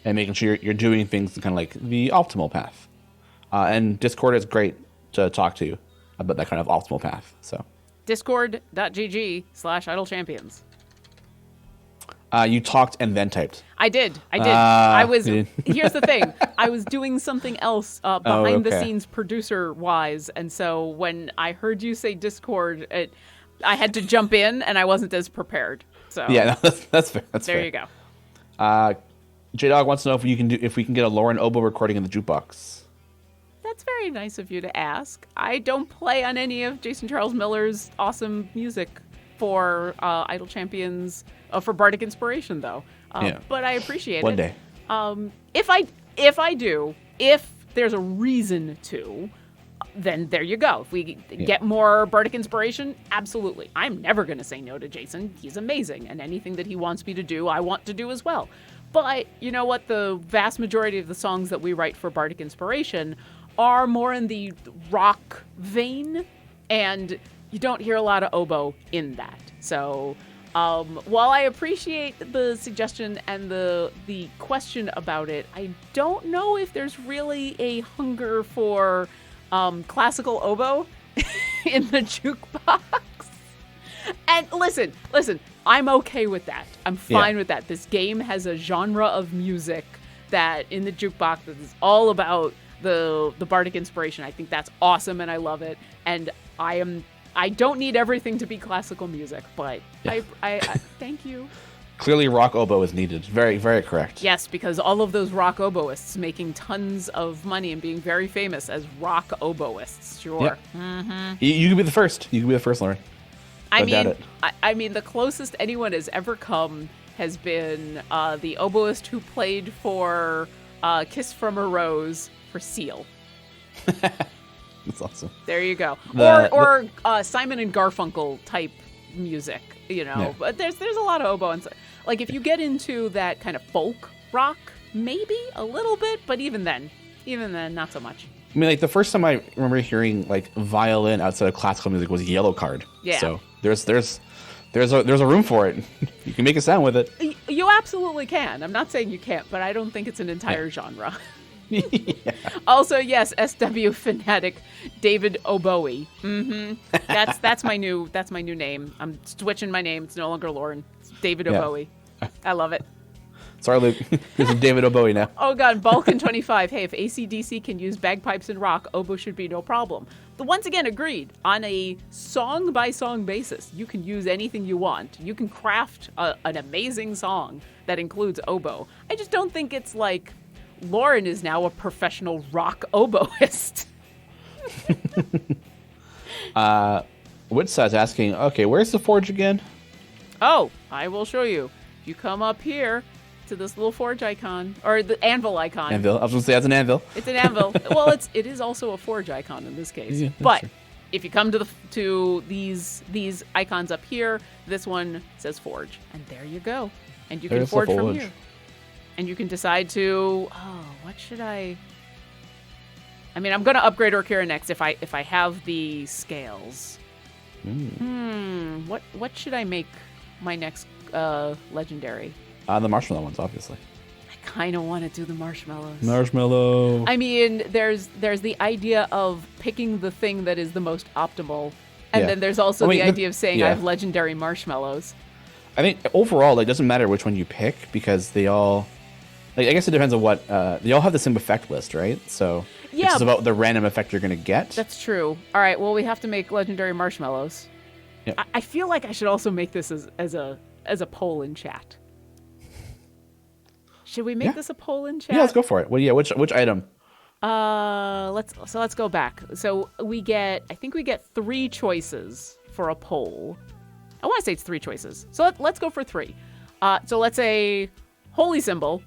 and making sure you're doing things kind of like the optimal path. And Discord is great to talk to about that kind of optimal path. So discord.gg/idlechampions. You talked and then typed. I did. Here's the thing. I was doing something else behind the scenes producer wise. And so when I heard you say Discord, I had to jump in and I wasn't as prepared. So yeah, no, that's fair. There you go. J-Dog wants to know if we can get a Lauren Oboe recording in the jukebox. That's very nice of you to ask. I don't play on any of Jason Charles Miller's awesome music for Idle Champions, for Bardic Inspiration, though. But I appreciate it. One day. If there's a reason to, then there you go. If we get more Bardic Inspiration, absolutely. I'm never going to say no to Jason. He's amazing, and anything that he wants me to do, I want to do as well. But you know what? The vast majority of the songs that we write for Bardic Inspiration are more in the rock vein, and you don't hear a lot of oboe in that. So while I appreciate the suggestion and the question about it, I don't know if there's really a hunger for classical oboe in the jukebox. And listen, I'm okay with that. I'm fine with that. This game has a genre of music that in the jukebox that is all about the bardic inspiration. I think that's awesome and I love it. And I don't need everything to be classical music, but I thank you. Clearly rock oboe is needed. Very, very correct. Yes, because all of those rock oboists making tons of money and being very famous as rock oboists. Sure. Yep. Mm-hmm. You can be the first. You can be the first, Lauren. I mean, the closest anyone has ever come has been the oboist who played for Kiss from a Rose for Seal. That's awesome. There you go. Or Simon and Garfunkel type music, you know. Yeah. But there's a lot of oboe and like if you get into that kind of folk rock, maybe a little bit, but even then, not so much. I mean, like the first time I remember hearing like violin outside of classical music was Yellow Card. Yeah. So there's a room for it. You can make a sound with it. You absolutely can. I'm not saying you can't, but I don't think it's an entire genre. Yeah. Also, yes, SW fanatic David Oboe. Mm-hmm. That's my new name. I'm switching my name. It's no longer Lauren. It's David Oboe. I love it. Sorry, Luke. This is David Oboe now. Oh God, Balkan 25. Hey, if AC/DC can use bagpipes and rock, oboe should be no problem. But once again, agreed. On a song by song basis, you can use anything you want. You can craft an amazing song that includes oboe. I just don't think it's like Lauren is now a professional rock oboist. Woodside's asking, okay, where's the forge again? Oh, I will show you. If you come up here to this little forge icon, or the anvil icon. Anvil. I was going to say that's an anvil. It's an anvil. Well, it is also a forge icon in this case. Yeah, but true. if you come to these icons up here, this one says forge, and there you go. And you can forge from here. And you can decide to, what should I mean, I'm going to upgrade Orkira next if I have the scales. What should I make my next legendary? The marshmallow ones, obviously. I kind of want to do the marshmallows. Marshmallow. I mean, there's the idea of picking the thing that is the most optimal, and then there's also the idea of saying I have legendary marshmallows. I think overall, it doesn't matter which one you pick because they all, like, I guess it depends on what they all have the same effect list, right? So it's just about the random effect you're gonna get. That's true. All right, well, we have to make legendary marshmallows. Yep. I feel like I should also make this as a poll in chat. Should we make this a poll in chat? Yeah, let's go for it. Well, which item? Let's go back. So I think we get 3 choices for a poll. I want to say it's 3 choices. So let's go for 3. So let's say holy symbol,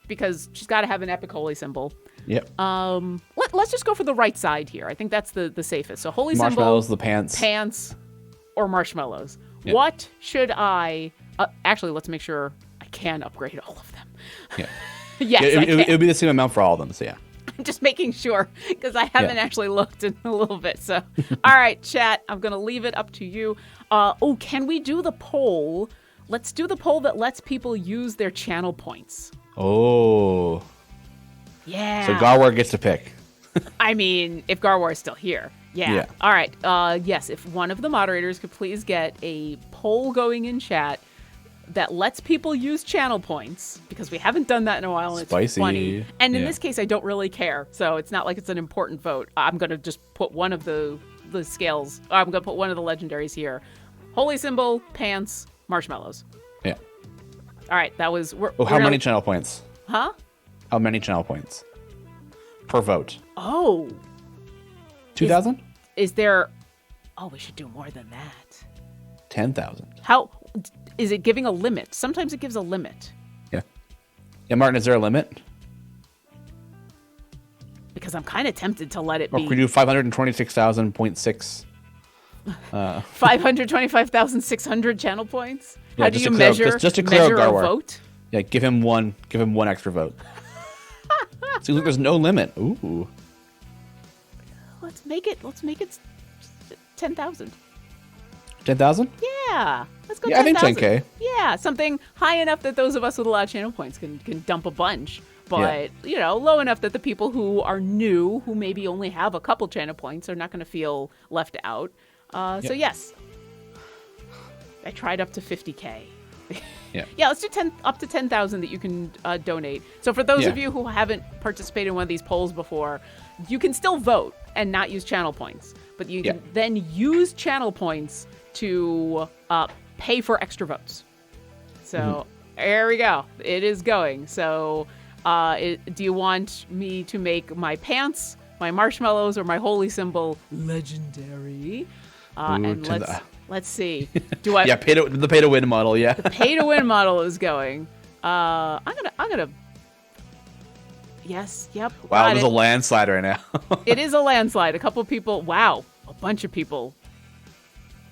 because she's got to have an epic holy symbol. Yep. Let's just go for the right side here. I think that's the safest. So holy marshmallows, symbol, the pants, or marshmallows. Yep. What should I? Actually, let's make sure I can upgrade all of them. Yeah. Yes, it would be the same amount for all of them. So yeah. I'm just making sure because I haven't actually looked in a little bit. So, all right, chat, I'm going to leave it up to you. Can we do the poll? Let's do the poll that lets people use their channel points. Oh. Yeah. So Garwar gets to pick. I mean, if Garwar is still here. Yeah. All right. Yes, if one of the moderators could please get a poll going in chat that lets people use channel points, because we haven't done that in a while, and Spicy. It's funny. And in this case, I don't really care, so it's not like it's an important vote. I'm going to just put one of the scales. I'm going to put one of the legendaries here. Holy symbol, pants, marshmallows. Yeah. All right, that was... How many channel points? Huh? How many channel points? Per vote. Oh. 2,000? Is there... Oh, we should do more than that. 10,000. How... Is it giving a limit? Sometimes it gives a limit. Yeah. Yeah, Martin, is there a limit? Because I'm kind of tempted to let it Or be. could we do 526,000.6? 525,600 channel points? Yeah, How do you measure, just to clear measure a Garwar. vote? Yeah, give him one extra vote. See, look, there's no limit. Ooh. Let's make it 10,000. 10,000? Yeah. Let's go 10,000. Yeah, I think 10K. Yeah, something high enough that those of us with a lot of channel points can dump a bunch. but low enough that the people who are new, who maybe only have a couple channel points, are not going to feel left out. So yes, I tried up to 50K. Yeah, let's do up to 10,000 that you can donate. So for those of you who haven't participated in one of these polls before, you can still vote and not use channel points, but you can then use channel points to pay for extra votes. So there we go. It is going. So do you want me to make my pants, my marshmallows, or my holy symbol legendary? And let's see. Do I? The pay to win model. Yeah, the pay to win model is going. I'm gonna. Yes. Yep. Wow, it was a landslide right now. It is a landslide. A couple people. Wow, a bunch of people.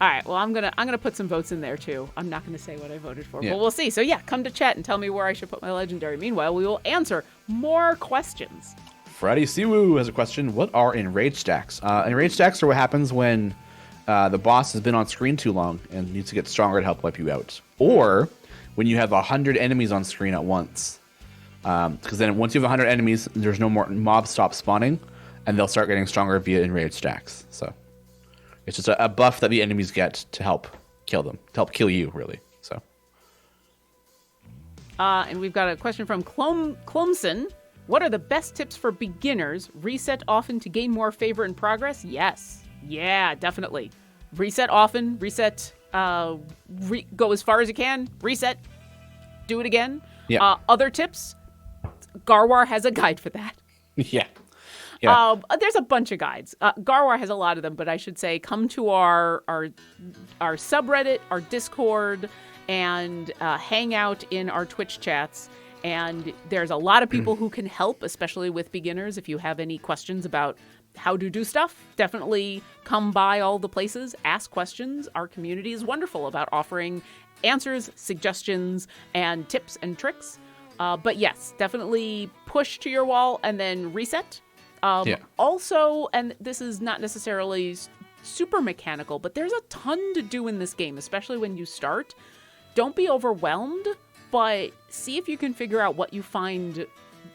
All right. Well, I'm gonna put some votes in there too. I'm not gonna say what I voted for, but we'll see. So yeah, come to chat and tell me where I should put my legendary. Meanwhile, we will answer more questions. Freddy Siwoo has a question. What are enraged stacks? Enraged stacks are what happens when the boss has been on screen too long and needs to get stronger to help wipe you out. Or when you have 100 enemies on screen at once. Because then once you have 100 enemies, there's no more mobs stop spawning, and they'll start getting stronger via enraged stacks. So it's just a buff that the enemies get to help kill them, to help kill you, really. So. And we've got a question from Clomson. What are the best tips for beginners? Reset often to gain more favor and progress? Yes. Yeah, definitely. Reset often. Reset. Go as far as you can. Reset. Do it again. Yeah. Other tips. Garwar has a guide for that. Yeah. There's a bunch of guides. Garwar has a lot of them, but I should say come to our subreddit, our Discord, and hang out in our Twitch chats. And there's a lot of people who can help, especially with beginners. If you have any questions about how to do stuff, definitely come by all the places, ask questions. Our community is wonderful about offering answers, suggestions, and tips and tricks. But yes, definitely push to your wall and then reset. Also, and this is not necessarily super mechanical, but there's a ton to do in this game, especially when you start. Don't be overwhelmed, but see if you can figure out what you find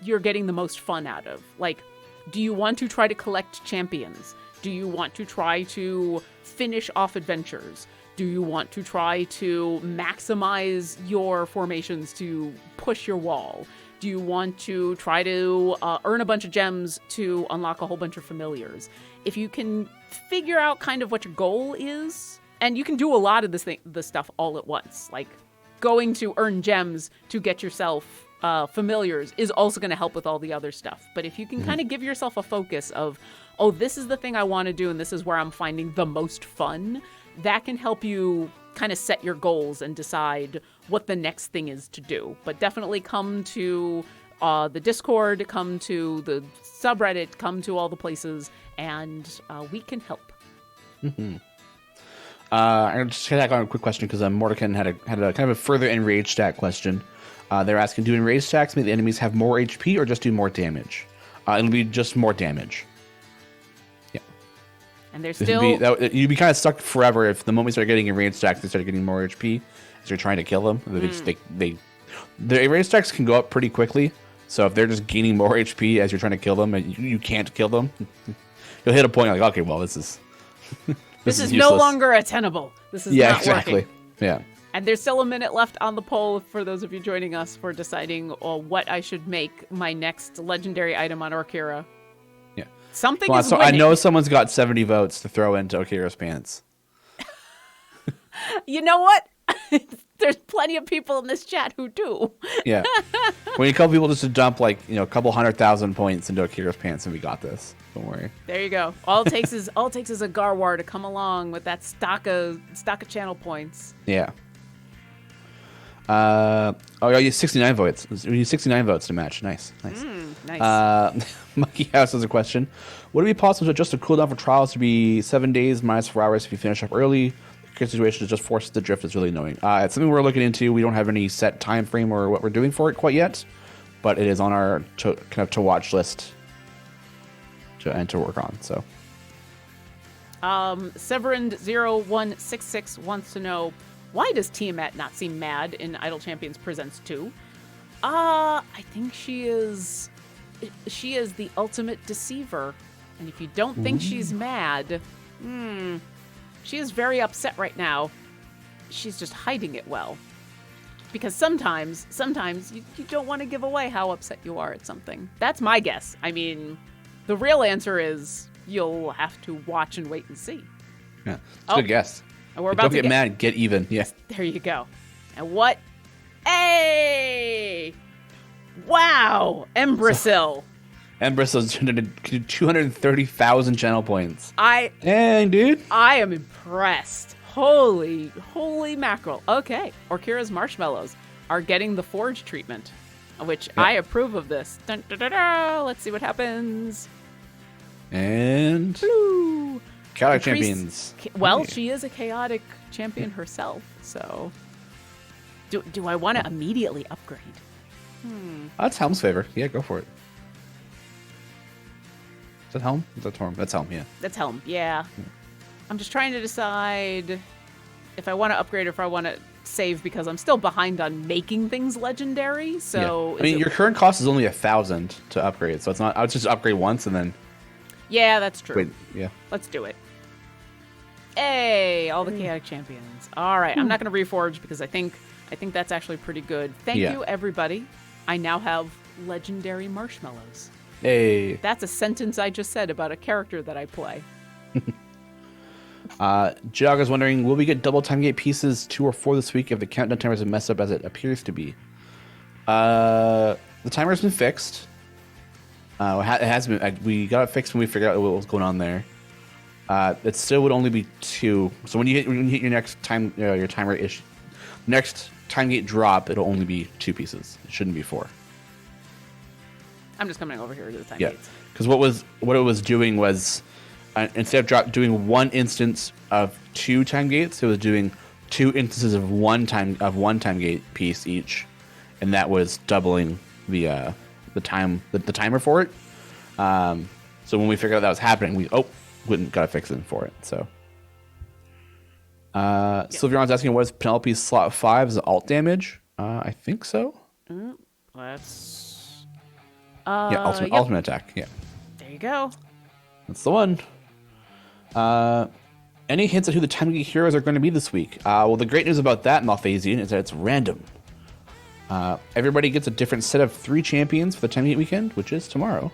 you're getting the most fun out of. Like, do you want to try to collect champions? Do you want to try to finish off adventures? Do you want to try to maximize your formations to push your wall? Do you want to try to earn a bunch of gems to unlock a whole bunch of familiars? If you can figure out kind of what your goal is, and you can do a lot of this stuff all at once, like going to earn gems to get yourself familiars is also going to help with all the other stuff. But if you can kind of give yourself a focus of, oh, this is the thing I want to do and this is where I'm finding the most fun, that can help you kind of set your goals and decide what the next thing is to do. But definitely come to the Discord, come to the subreddit, come to all the places, and we can help. I'm just going to tack on a quick question because Mordekin had a kind of a further enraged stack question. They're asking, do enraged stacks make the enemies have more HP or just do more damage? It'll be just more damage. Yeah. And there's still... You'd be kind of stuck forever if the moment you start getting enraged stacks, they start getting more HP as you're trying to kill them. The enraged stacks can go up pretty quickly. So if they're just gaining more HP as you're trying to kill them and you can't kill them, you'll hit a point like, okay, well, this is... This is no longer attainable. This is not working. Yeah. And there's still a minute left on the poll for those of you joining us for deciding what I should make my next legendary item on Orkira. Yeah. Something is winning. I know someone's got 70 votes to throw into Orkira's pants. You know what? There's plenty of people in this chat who do. Yeah. We need a couple people just to dump a couple 100,000 points into Akira's pants, and we got this. Don't worry. There you go. All it takes is a Garwar to come along with that stock of channel points. Yeah. You 69 votes. We need 69 votes to match. Nice. Nice. Monkey House has a question. Would it be possible to adjust the cooldown for trials to be 7 days minus 4 hours if you finish up early? The situation is just forces the drift. It's really annoying. It's something we're looking into. We don't have any set time frame or what we're doing for it quite yet, but it is on our to watch list to work on. So, Severin0166 wants to know, why does Tiamat not seem mad in Idle Champions Presents 2? I think she is the ultimate deceiver. And if you don't think she's mad, she is very upset right now. She's just hiding it well. Because sometimes you don't want to give away how upset you are at something. That's my guess. I mean, the real answer is you'll have to watch and wait and see. Yeah, it's a good guess. And we're about to get mad, get even. Yeah. There you go. And what? Hey! Wow! Embrasil. Embrasil's 230,000 channel points. Dang, dude. I am impressed. Holy mackerel. Okay. Orkira's Marshmallows are getting the Forge treatment, which I approve of this. Dun, dun, dun, dun. Let's see what happens. And... Blue. Chaotic champions. Well, she is a chaotic champion herself, so... Do I want to immediately upgrade? That's Helm's favor. Yeah, go for it. Is that Helm? Is that Torm? That's Helm, yeah. That's Helm, yeah. I'm just trying to decide if I want to upgrade or if I want to save because I'm still behind on making things legendary. So I mean, your current cost is only 1,000 to upgrade, so it's not. I would just upgrade once and then. Yeah, that's true. Wait, yeah. Let's do it. Hey, all the chaotic champions. All right, I'm not going to reforge because I think that's actually pretty good. Thank you, everybody. I now have legendary marshmallows. Hey. That's a sentence I just said about a character that I play. Jaga's wondering, will we get double time gate pieces 2 or 4 this week if the countdown timer is messed up as it appears to be? The timer's been fixed. It has been. We got it fixed when we figured out what was going on there. It still would only be 2. So when you hit your next time, your timer next time gate drop, it'll only be 2 pieces. It shouldn't be 4. I'm just coming over here to the time gates. Because what it was doing was instead of doing 1 instance of 2 time gates, it was doing 2 instances of one time gate piece each, and that was doubling the timer for it. So when we figured out that was happening, we got a fix in for it. So Sylvian's asking, what is Penelope's slot 5? Is it alt damage? I think so. Let's. Ultimate attack. Yeah. There you go. That's the one. Any hints at who the time gate heroes are going to be this week? Well, the great news about that, Malphasian, is that it's random. Everybody gets a different set of 3 champions for the time gate weekend, which is tomorrow.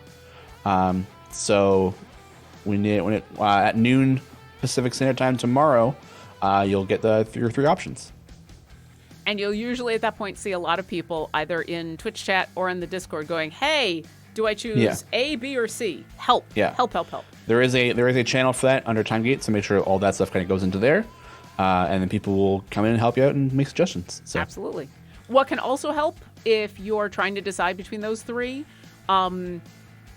So at noon Pacific Standard Time tomorrow, you'll get your 3 options. And you'll usually at that point see a lot of people either in Twitch chat or in the Discord going, "Hey, do I choose A, B, or C? Help! Yeah. Help! There is a channel for that under Timegate, so make sure all that stuff kind of goes into there, and then people will come in and help you out and make suggestions. So. Absolutely. What can also help if you're trying to decide between those 3,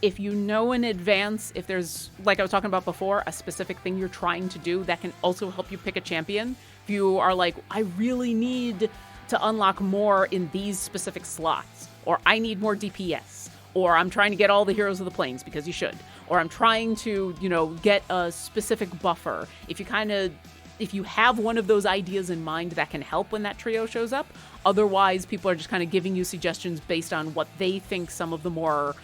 if you know in advance, if there's, like I was talking about before, a specific thing you're trying to do, that can also help you pick a champion. If you are like, I really need to unlock more in these specific slots, or I need more DPS, or I'm trying to get all the heroes of the plains because you should, or I'm trying to, get a specific buffer. If you have one of those ideas in mind, that can help when that trio shows up. Otherwise, people are just kind of giving you suggestions based on what they think some of the more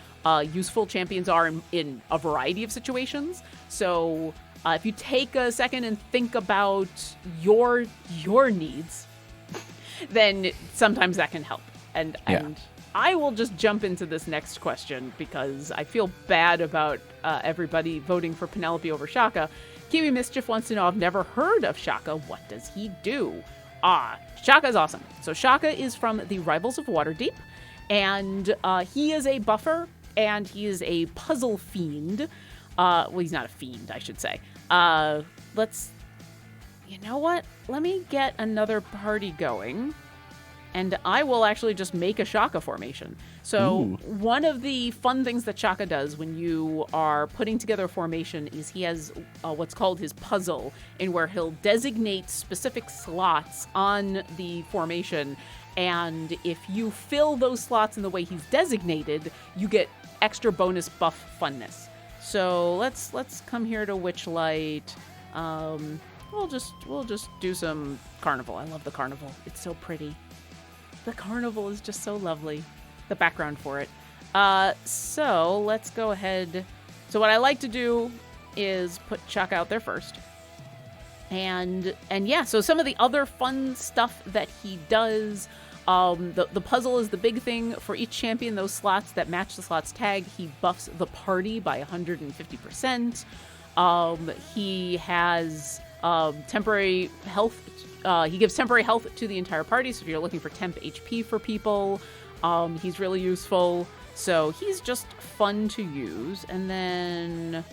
useful champions are in a variety of situations. So if you take a second and think about your needs, then sometimes that can help. And I will just jump into this next question because I feel bad about everybody voting for Penelope over Shaka. Kiwi Mischief wants to know, I've never heard of Shaka. What does he do? Shaka is awesome. So Shaka is from the Rivals of Waterdeep, and he is a buffer, and he is a puzzle fiend. Well, he's not a fiend, I should say. You know what? Let me get another party going, and I will actually just make a Shaka formation. So one of the fun things that Shaka does when you are putting together a formation is he has what's called his puzzle, in where he'll designate specific slots on the formation, and if you fill those slots in the way he's designated, you get extra bonus buff funness. So let's come here to Witchlight. We'll just do some Carnival. I love the Carnival. It's so pretty. the carnival is just so lovely. The background for it. So let's go ahead. So what I like to do is put Chuck out there first. And yeah, so some of the other fun stuff that he does, the puzzle is the big thing for each champion. Those slots that match the slots tag, he buffs the party by 150%. He has temporary health. He gives temporary health to the entire party. So if you're looking for temp HP for people, he's really useful. So he's just fun to use. And then,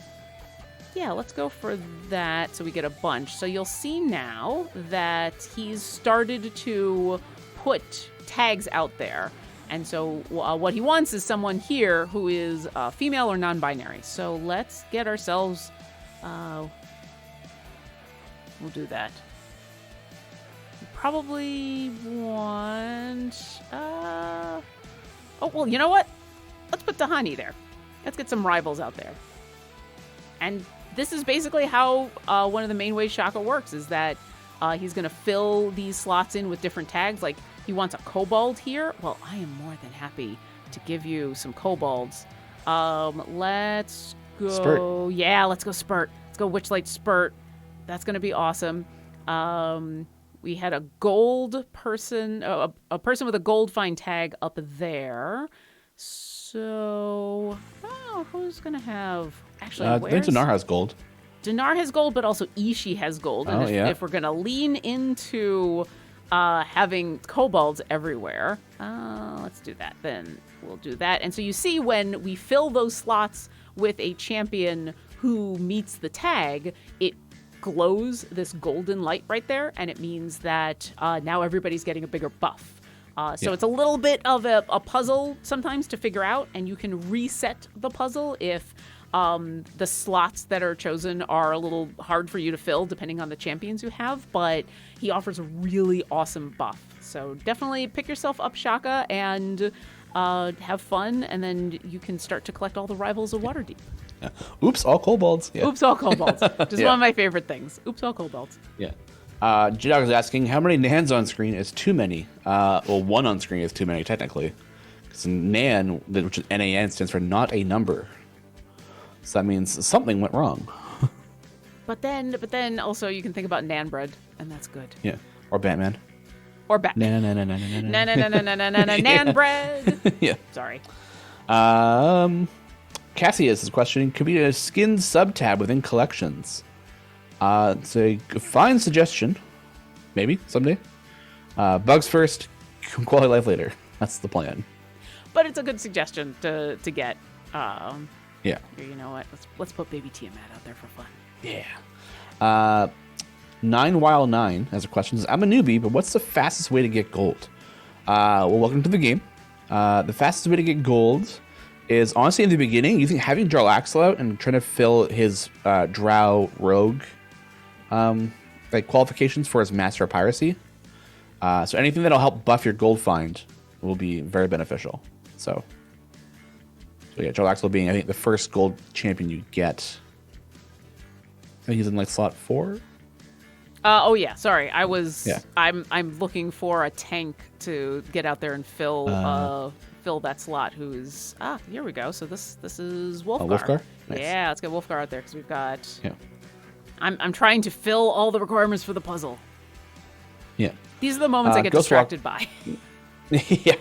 yeah, let's go for that so we get a bunch. So you'll see now that he's started to put tags out there. And so what he wants is someone here who is female or non-binary. So let's get ourselves... we'll do that. We probably want... oh, well, you know what? Let's put Tahani there. Let's get some rivals out there. And this is basically how one of the main ways Shaka works, is that he's going to fill these slots in with different tags. Like, he wants a kobold here. Well, I am more than happy to give you some kobolds. Let's go... Spurt. Yeah, let's go Spurt. Let's go Witchlight Spurt. That's going to be awesome. We had a gold person, a person with a gold find tag up there. So, who's going to have... Actually, I think Dinar has gold. Dinar has gold, but also Ishii has gold. And if we're going to lean into having kobolds everywhere, let's do that. Then we'll do that. And so you see when we fill those slots with a champion who meets the tag, it glows this golden light right there, and it means that now everybody's getting a bigger buff. So it's a little bit of a puzzle sometimes to figure out, and you can reset the puzzle if the slots that are chosen are a little hard for you to fill depending on the champions you have, but he offers a really awesome buff. So definitely pick yourself up, Shaka, and have fun, and then you can start to collect all the rivals of Waterdeep. Oops, all kobolds. Yeah. Oops, all kobolds. Just one of my favorite things. Oops, all kobolds. Yeah. Jidog is asking, how many Nans on screen is too many? Well, one on screen is too many, technically. Because Nan, which is NAN, stands for not a number. So that means something went wrong. But then also you can think about Nan bread, and that's good. Yeah. Or Batman. Or Batman. Nan bread. Yeah. Sorry. Cassius is questioning, could be a skin sub-tab within collections. It's a fine suggestion. Maybe, someday. Bugs first, quality life later. That's the plan. But it's a good suggestion to get. Yeah. You know what? Let's put Baby Tiamat out there for fun. Yeah. 9Wild9 has a question. I'm a newbie, but what's the fastest way to get gold? Well, welcome to the game. The fastest way to get gold is honestly in the beginning, having Jarl Axel out and trying to fill his Drow Rogue qualifications for his Master of Piracy. So anything that'll help buff your gold find will be very beneficial. So yeah, Jarl Axel being, I think, the first gold champion you get. I think he's in slot 4. Oh yeah, sorry. Yeah. I'm looking for a tank to get out there and fill that slot. Who's here we go. So this is Wolfgar. Wolfgar? Nice. Yeah, let's get Wolfgar out there because we've got. Yeah. I'm trying to fill all the requirements for the puzzle. Yeah. These are the moments I get distracted by. Yeah.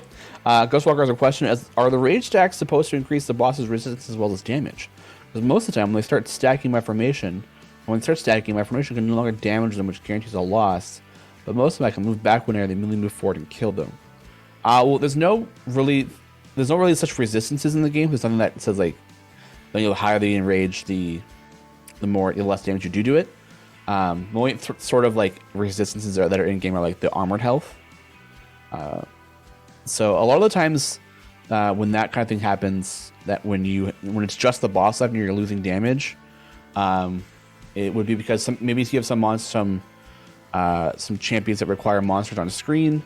Ghostwalker has a question: are the rage stacks supposed to increase the boss's resistance as well as damage? Because most of the time, when they start stacking my formation, can no longer damage them, which guarantees a loss. But most of them I can move back when they immediately move forward and kill them. Well, there's no really such resistances in the game. There's something that says the higher the enrage, the less damage you do to it. The only sort of resistances that are in game are the armored health. So a lot of the times when that kind of thing happens, that when it's just the boss left and you're losing damage, it would be because maybe you have some champions that require monsters on screen,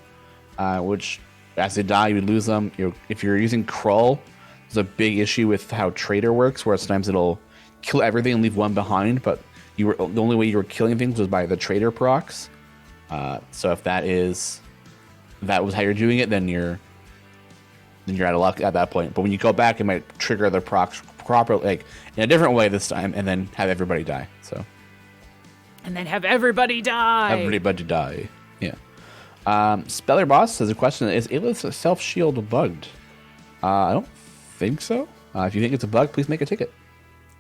which as they die you would lose them. If you're using Krull, there's a big issue with how Trader works, where sometimes it'll kill everything and leave one behind, but the only way you were killing things was by the Trader procs. So if that is that was how you're doing it, then you're out of luck at that point. But when you go back, it might trigger the procs properly, like in a different way this time, and then have everybody die. So. And then have everybody die. Everybody die. Yeah. Speller Boss has a question: is Ayla's self shield bugged? I don't think so. If you think it's a bug, please make a ticket.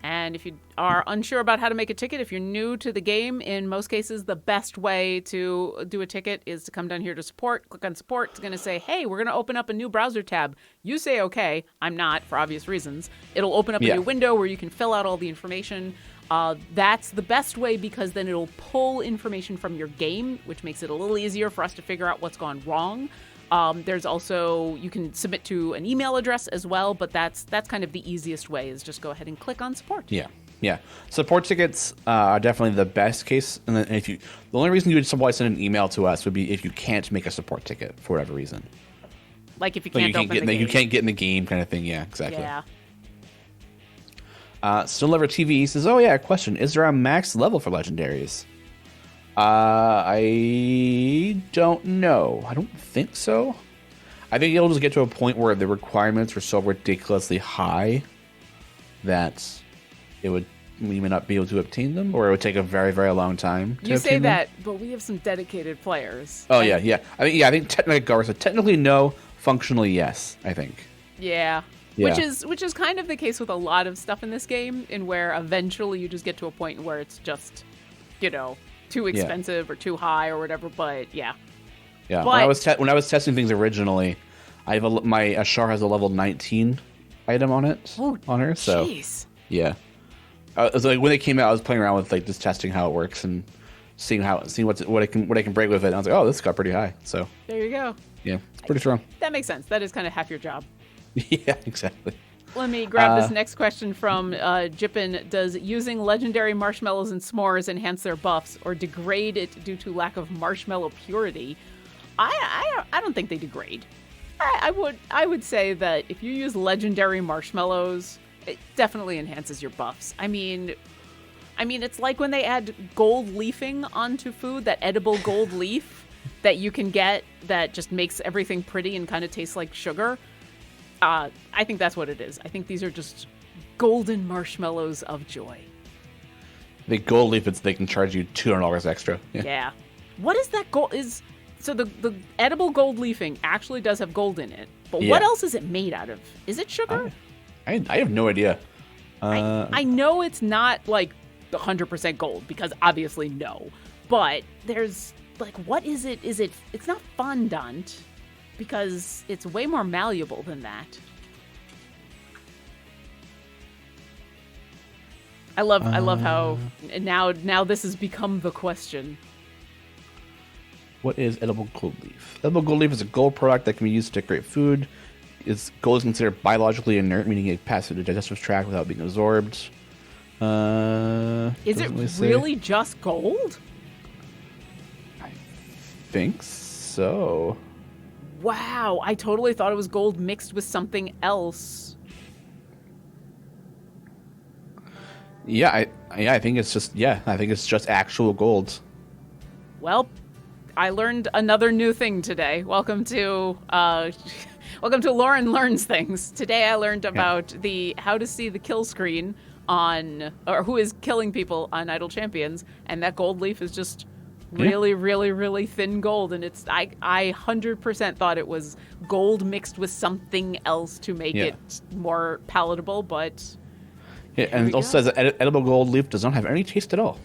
And if you are unsure about how to make a ticket, if you're new to the game, in most cases, the best way to do a ticket is to come down here to support, click on support. It's going to say, hey, we're going to open up a new browser tab. You say, okay. I'm not, for obvious reasons. It'll open up a new window where you can fill out all the information. That's the best way because then it'll pull information from your game, which makes it a little easier for us to figure out what's gone wrong. There's also, you can submit to an email address as well, but that's kind of the easiest way is just go ahead and click on support. Yeah. Support tickets are definitely the best case. And then the only reason you would send an email to us would be if you can't make a support ticket for whatever reason. Like if you can't open the game. You can't get in the game kind of thing. Yeah, exactly. Yeah. Still Never TV says, oh yeah, question. Is there a max level for Legendaries? I don't know. I don't think so. I think it'll just get to a point where the requirements are so ridiculously high that we may not be able to obtain them, or it would take a very, very long time to You say obtain that, them. but we have some dedicated players. Oh, yeah. I think technically, Garza said technically no, functionally yes, I think. Yeah. Which is kind of the case with a lot of stuff in this game, in where eventually you just get to a point where it's just, too expensive or too high or whatever. But yeah. But, when I was testing things originally, my Ashar has a level 19 item on it on her. So jeez. Yeah. So when it came out, I was playing around with just testing how it works and seeing what I can break with it. And I was like, oh, this got pretty high. So there you go. Yeah, it's pretty strong. That makes sense. That is kind of half your job. Yeah, exactly. Let me grab this next question from Jippin. Does using legendary marshmallows and s'mores enhance their buffs or degrade it due to lack of marshmallow purity? I don't think they degrade. I would say that if you use legendary marshmallows, it definitely enhances your buffs. I mean, it's like when they add gold leafing onto food, that edible gold leaf that you can get that just makes everything pretty and kind of tastes like sugar. I think that's what it is. I think these are just golden marshmallows of joy. The gold leaf, they can charge you $200 extra. Yeah. What is that gold? So the edible gold leafing actually does have gold in it, but what else is it made out of? Is it sugar? I have no idea. I know it's not like 100% gold because obviously no, but there's what is it? It's not fondant. Because it's way more malleable than that. I love how now this has become the question. What is edible gold leaf? Edible gold leaf is a gold product that can be used to decorate food. Gold is considered biologically inert, meaning it passes through the digestive tract without being absorbed. Is it really just gold? I think so. Wow, I totally thought it was gold mixed with something else. Yeah, I think it's just actual gold. Well, I learned another new thing today. Welcome to Lauren Learns Things. Today I learned about how to see the kill screen or who is killing people on Idle Champions, and that gold leaf is just really, really, really thin gold, and I 100% thought it was gold mixed with something else to make it more palatable, but and it also says that edible gold leaf does not have any taste at all.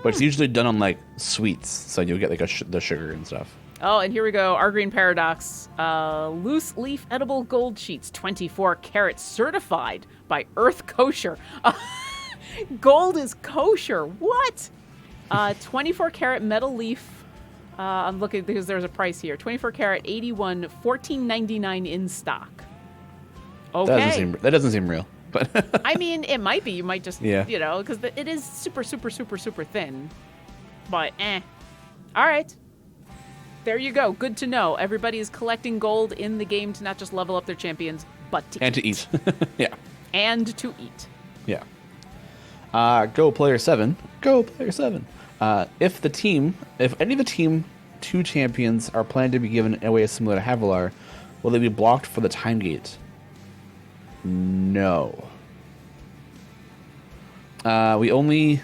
But it's usually done on sweets, so you'll get the sugar and stuff. Oh, and here we go. Our Green Paradox. Loose leaf edible gold sheets, 24 karat certified by Earth Kosher. Gold is kosher. What? 24 karat metal leaf. I'm looking because there's a price here. 24 karat 81, $14.99 in stock. Okay. That doesn't seem real. But I mean, it might be. You might just, because it is super, super, super, super thin. But all right. There you go. Good to know. Everybody is collecting gold in the game to not just level up their champions, but to eat. Yeah. And to eat. Yeah. Go player 7. Go player 7. If any of the team 2 champions are planned to be given away similar to Havilar. Will they be blocked for the time gate? No. We only...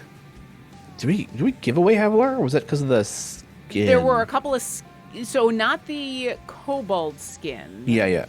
Did we give away Havilar, or was that because of the skin? There were a couple of... So not the kobold skin. Yeah.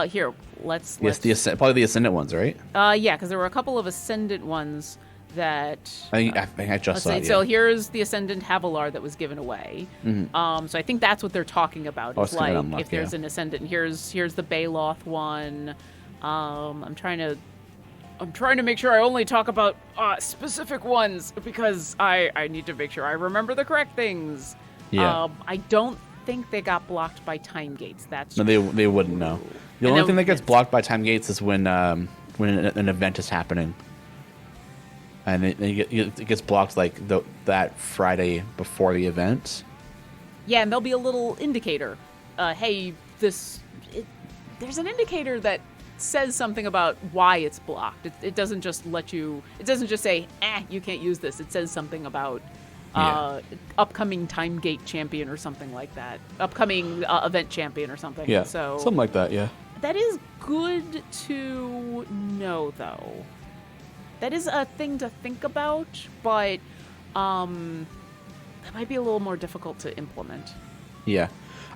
Here, let's... Yes, probably the Ascendant ones, right? Yeah, because there were a couple of Ascendant ones that... I think I just saw it, yeah. So here's the Ascendant Havilar that was given away. Mm-hmm. So I think that's what they're talking about. It's like, unlock, if there's an Ascendant, here's the Baloth one. I'm trying to make sure I only talk about specific ones because I need to make sure I remember the correct things. Yeah. I don't think they got blocked by time gates. That's no, they wouldn't know. The only thing that gets blocked by time gates is when an event is happening, and it gets blocked like that Friday before the event. Yeah, and there'll be a little indicator. Hey, there's an indicator that says something about why it's blocked. It doesn't just let you. It doesn't just say, you can't use this. It says something about upcoming time gate champion or something like that. Upcoming event champion or something. Yeah, so something like that. Yeah. That is good to know, though. That is a thing to think about, but that might be a little more difficult to implement. Yeah,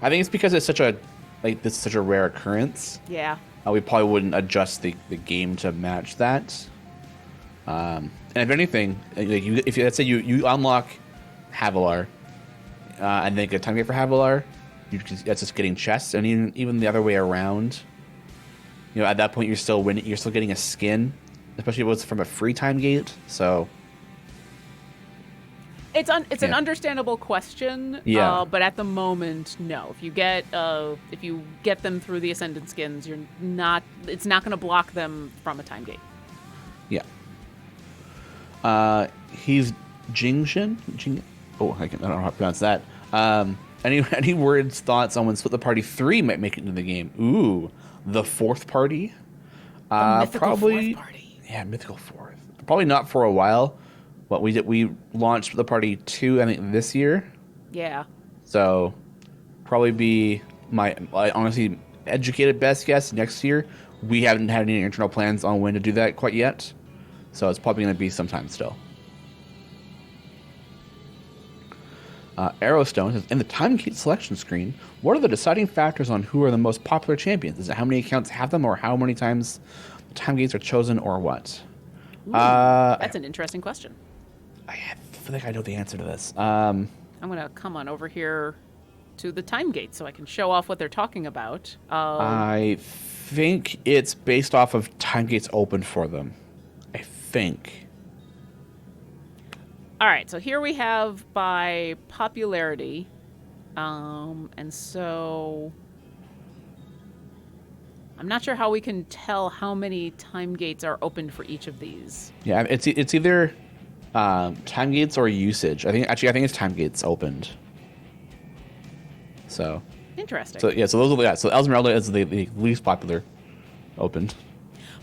I think it's because it's such a rare occurrence. Yeah. We probably wouldn't adjust the game to match that. And if anything, if let's say you unlock Havilar, and then get a time gate for Havilar, that's just getting chests, and even the other way around. At that point, you're still winning. You're still getting a skin, especially if it was from a free time gate. So it's an understandable question. Yeah. But at the moment, no. If you get them through the Ascendant skins, it's not going to block them from a time gate. Yeah. He's Jingshin. Oh, I don't know how to pronounce that. Any words, thoughts on when Split the Party 3 might make it into the game? Ooh, the fourth party. Probably. Fourth party. Yeah, mythical fourth. Probably not for a while. But we launched Split the Party 2, I think, this year. Yeah. So probably be my honestly educated best guess next year. We haven't had any internal plans on when to do that quite yet. So it's probably going to be sometime still. Arrowstone says, in the time gate selection screen, what are the deciding factors on who are the most popular champions? Is it how many accounts have them, or how many times the time gates are chosen, or what? Ooh, that's an interesting question. I feel like I know the answer to this. I'm going to come on over here to the time gate so I can show off what they're talking about. I think it's based off of time gates open for them. I think. All right, so here we have by popularity, and so I'm not sure how we can tell how many time gates are open for each of these. Yeah, it's either time gates or usage. I think it's time gates opened. So interesting. So Esmeralda is the least popular opened.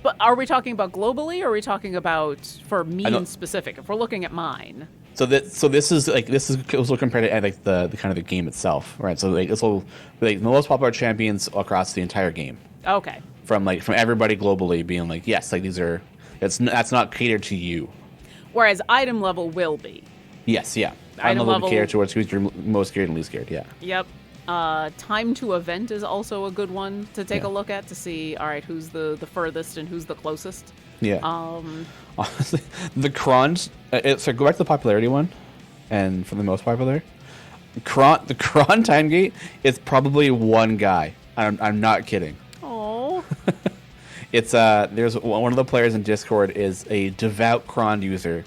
But are we talking about globally, or are we talking about for me in specific? If we're looking at mine. So this is also compared to like the kind of the game itself, right? So like this will the most popular champions across the entire game. Okay. From everybody globally being like, yes, like that's not catered to you. Whereas item level will be. Yes, yeah. Item level will be catered towards who's your most scared and least scared. Yeah. Yep. Time to event is also a good one to take a look at to see, all right, who's the furthest and who's the closest. Yeah. Honestly, the Krons. So go back to the popularity one, and for the most popular, the Kron time gate is probably one guy. I'm not kidding. Oh. It's there's one of the players in Discord is a devout Kron user,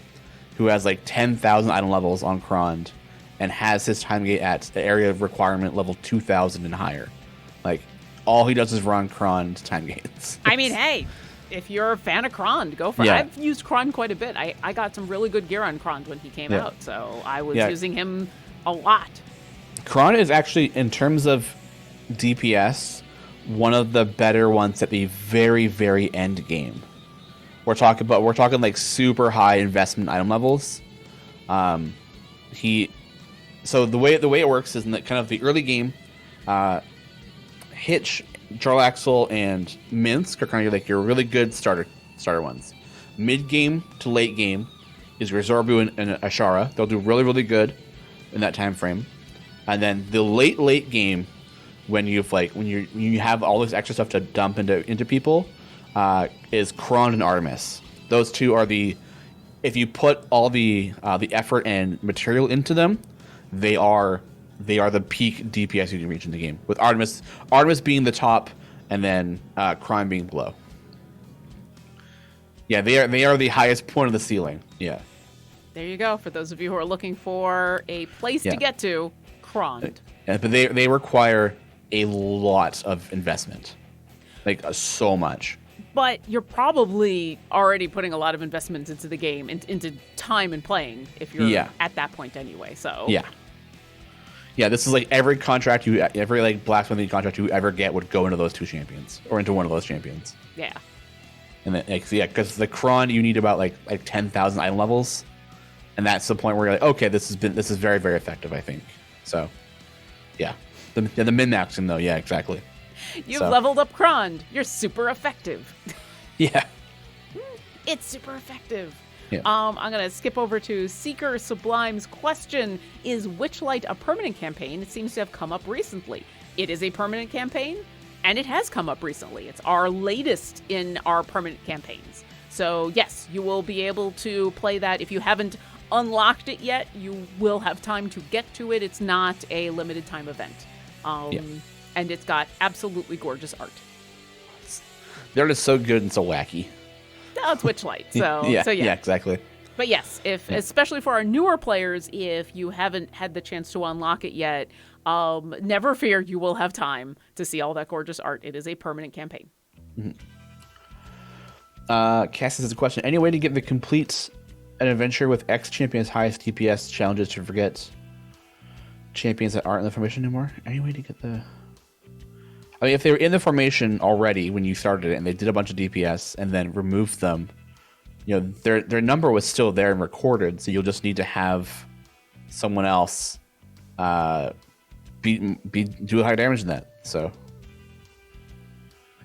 who has like 10,000 item levels on Kron, and has his time gate at the area of requirement level 2,000 and higher. Like, all he does is run Kron time gates. I mean, hey, if you're a fan of Kron, go for it. I've used Kron quite a bit. I got some really good gear on Kron when he came out, so I was using him a lot. Kron is actually, in terms of DPS, one of the better ones at the very, very end game. We're talking like super high investment item levels. So the way it works is in the kind of the early game, Hitch, Jarlaxle, and Minsk are kind of like your really good starter ones. Mid game to late game is your Zorbu and Ashara. They'll do really, really good in that time frame. And then the late game, when you have all this extra stuff to dump into people, is Kron and Artemis. Those two are if you put all the effort and material into them, they are the peak DPS you can reach in the game. With Artemis being the top, and then Kron being below. Yeah, they are the highest point of the ceiling. Yeah. There you go. For those of you who are looking for a place to get to, Kron. But they require a lot of investment, like so much. But you're probably already putting a lot of investment into the game, into time and playing, if you're at that point anyway. So yeah, this is like every like blacksmithing contract you ever get would go into those two champions or into one of those champions. Yeah. And then because the Kron you need about like 10,000 item levels, and that's the point where you're like, okay, this is very, very effective, I think. So yeah, the min-maxing though, yeah, exactly. You've leveled up Kron. You're super effective. Yeah. It's super effective. Yeah. I'm going to skip over to Seeker Sublime's question. Is Witchlight a permanent campaign? It seems to have come up recently. It is a permanent campaign, and it has come up recently. It's our latest in our permanent campaigns. So, yes, you will be able to play that. If you haven't unlocked it yet, you will have time to get to it. It's not a limited time event. And it's got absolutely gorgeous art. They're just so good and so wacky. Oh, it's Witchlight. So yeah, exactly. But yes, especially for our newer players, if you haven't had the chance to unlock it yet, never fear, you will have time to see all that gorgeous art. It is a permanent campaign. Mm-hmm. Cass has a question. Any way to get the complete an adventure with X champions highest DPS challenges to forget champions that aren't in the formation anymore? Any way to get the... I mean, if they were in the formation already when you started it and they did a bunch of DPS and then removed them, their number was still there and recorded, so you'll just need to have someone else do higher damage than that. So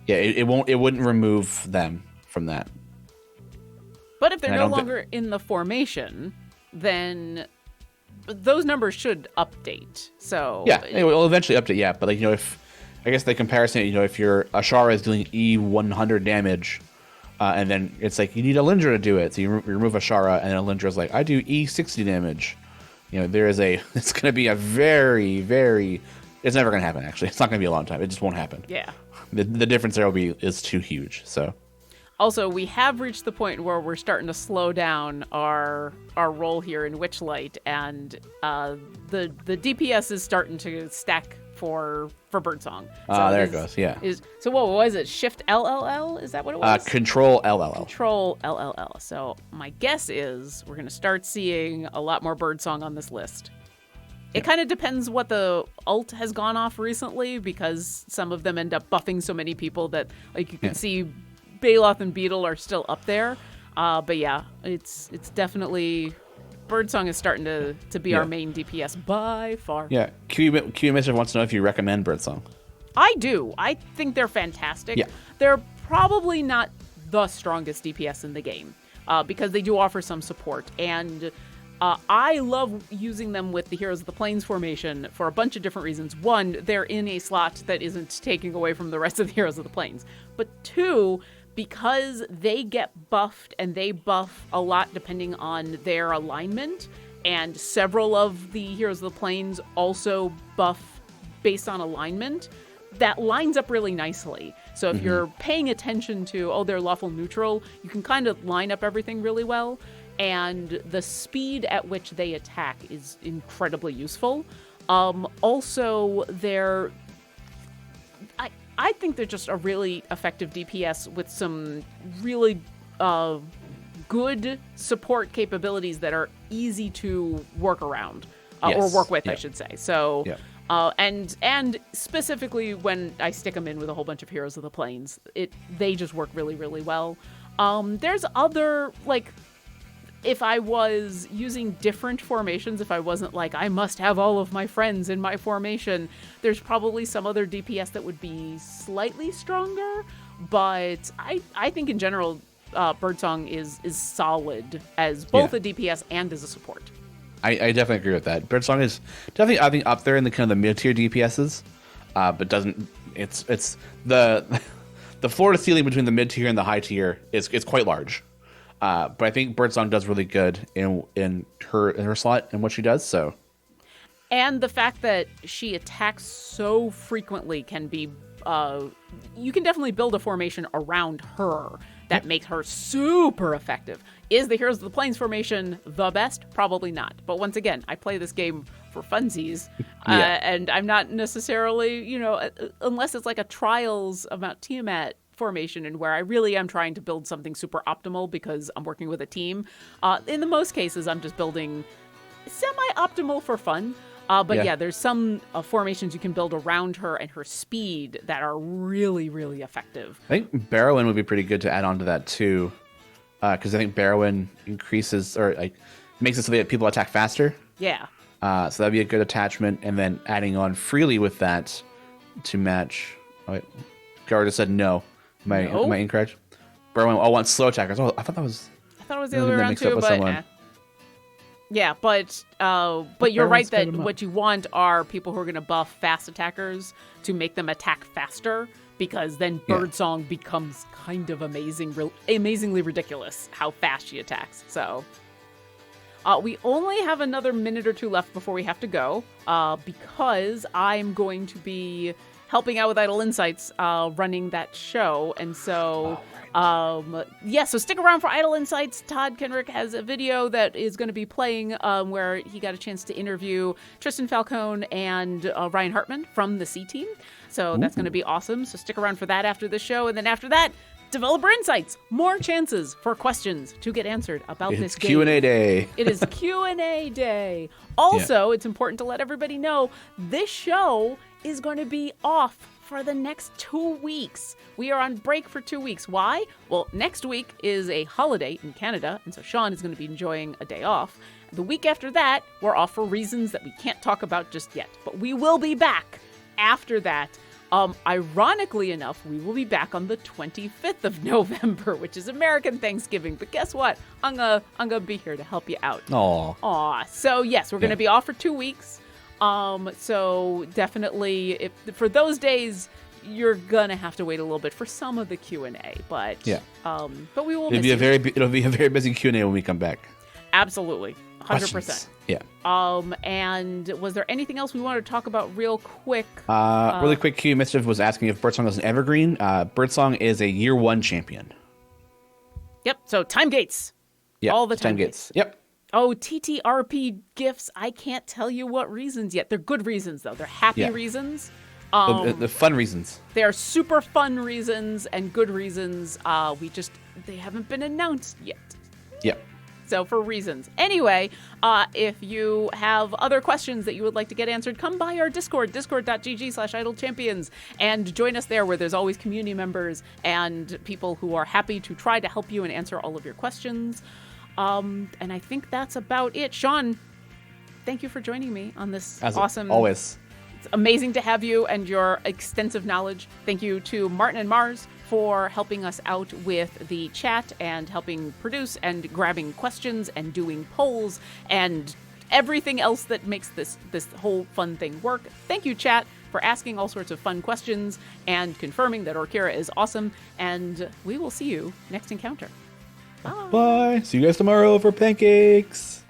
yeah, it wouldn't remove them from that. But if they're no longer in the formation, then those numbers should update. So yeah, it will eventually update. Yeah, but if I guess the comparison, if your Ashara is doing E100 damage, and then it's like you need Alindra to do it, so you remove Ashara, and then Alindra's like, I do E60 damage. It's going to be a very, very, it's never going to happen. Actually, it's not going to be a long time. It just won't happen. Yeah. The difference there is too huge. So. Also, we have reached the point where we're starting to slow down our role here in Witchlight, and the DPS is starting to stack for Birdsong. So there it goes. Yeah. So what was it? Shift LLL? Is that what it was? Control LLL. Control LLL. So my guess is we're going to start seeing a lot more Birdsong on this list. It kind of depends what the ult has gone off recently, because some of them end up buffing so many people that you can see Baloth and Beetle are still up there. But yeah, it's definitely... Birdsong is starting to be our main DPS by far. Yeah. Q Mister wants to know if you recommend Birdsong. I do. I think they're fantastic. Yeah. They're probably not the strongest DPS in the game, because they do offer some support. And I love using them with the Heroes of the Plains formation for a bunch of different reasons. One, they're in a slot that isn't taking away from the rest of the Heroes of the Plains. But two, because they get buffed, and they buff a lot depending on their alignment, and several of the Heroes of the Plains also buff based on alignment, that lines up really nicely. So if you're paying attention to, they're lawful neutral, you can kind of line up everything really well, and the speed at which they attack is incredibly useful. Also, I think they're just a really effective DPS with some really good support capabilities that are easy to work around or work with, I should say. So, and specifically when I stick them in with a whole bunch of Heroes of the Plains, they just work really, really well. There's other if I was using different formations, if I wasn't like, I must have all of my friends in my formation, there's probably some other DPS that would be slightly stronger. But I think in general, Birdsong is solid as both a DPS and as a support. I definitely agree with that. Birdsong is definitely, I think, up there in the kind of the mid-tier DPSs, but doesn't. It's the floor to ceiling between the mid-tier and the high tier is quite large. But I think Birdsong does really good in her slot and what she does. So, and the fact that she attacks so frequently can be. You can definitely build a formation around her that makes her super effective. Is the Heroes of the Plains formation the best? Probably not. But once again, I play this game for funsies, and I'm not necessarily, unless it's like a Trials of Mount Tiamat formation and where I really am trying to build something super optimal because I'm working with a team. In the most cases, I'm just building semi-optimal for fun. But there's some formations you can build around her and her speed that are really, really effective. I think Barrowin would be pretty good to add on to that too, because I think Barrowin increases or makes it so that people attack faster. Yeah. So that'd be a good attachment, and then adding on freely with that to match. Oh, wait. Gara just said no. Am I incorrect? Barrowin wants slow attackers. Oh, I thought it was the other way around too, but. Yeah, but you're right that what you want are people who are going to buff fast attackers to make them attack faster, because then Birdsong becomes kind of amazingly ridiculous how fast she attacks. So we only have another minute or two left before we have to go, because I'm going to be helping out with Idle Insights, running that show, and so. So stick around for Idle Insights. Todd Kenrick has a video that is going to be playing where he got a chance to interview Tristan Falcone and Ryan Hartman from the C Team. So that's going to be awesome. So stick around for that after the show. And then after that, Developer Insights. More chances for questions to get answered about this game. Q&A day. It is Q&A day. Also, it's important to let everybody know this show is going to be off for the next 2 weeks. We are on break for 2 weeks. Why? Well, next week is a holiday in Canada, and so Sean is going to be enjoying a day off. The week after that, we're off for reasons that we can't talk about just yet, but we will be back after that. Ironically enough, we will be back on the 25th of November, which is American Thanksgiving. But guess what? I'm gonna be here to help you out. Aw. So yes, we're gonna be off for 2 weeks. So definitely, for those days, you're gonna have to wait a little bit for some of the Q&A, but we will. It'll be a very busy Q&A when we come back. Absolutely, 100%. Yeah. And was there anything else we wanted to talk about real quick? Really quick, Q Mischief was asking if Birdsong is an evergreen. Birdsong is a year 1 champion. Yep. So time gates. Yeah. All the time gates. Yep. Oh, TTRP gifts. I can't tell you what reasons yet. They're good reasons, though. They're happy reasons. The fun reasons. They are super fun reasons and good reasons. They haven't been announced yet. Yep. So for reasons. Anyway, if you have other questions that you would like to get answered, come by our Discord, discord.gg/idlechampions, and join us there, where there's always community members and people who are happy to try to help you and answer all of your questions. And I think that's about it. Sean, thank you for joining me on this awesome. Always. It's amazing to have you and your extensive knowledge. Thank you to Martin and Mars for helping us out with the chat and helping produce and grabbing questions and doing polls and everything else that makes this whole fun thing work. Thank you, chat, for asking all sorts of fun questions and confirming that Orkira is awesome. And we will see you next encounter. Bye. Bye. See you guys tomorrow for pancakes.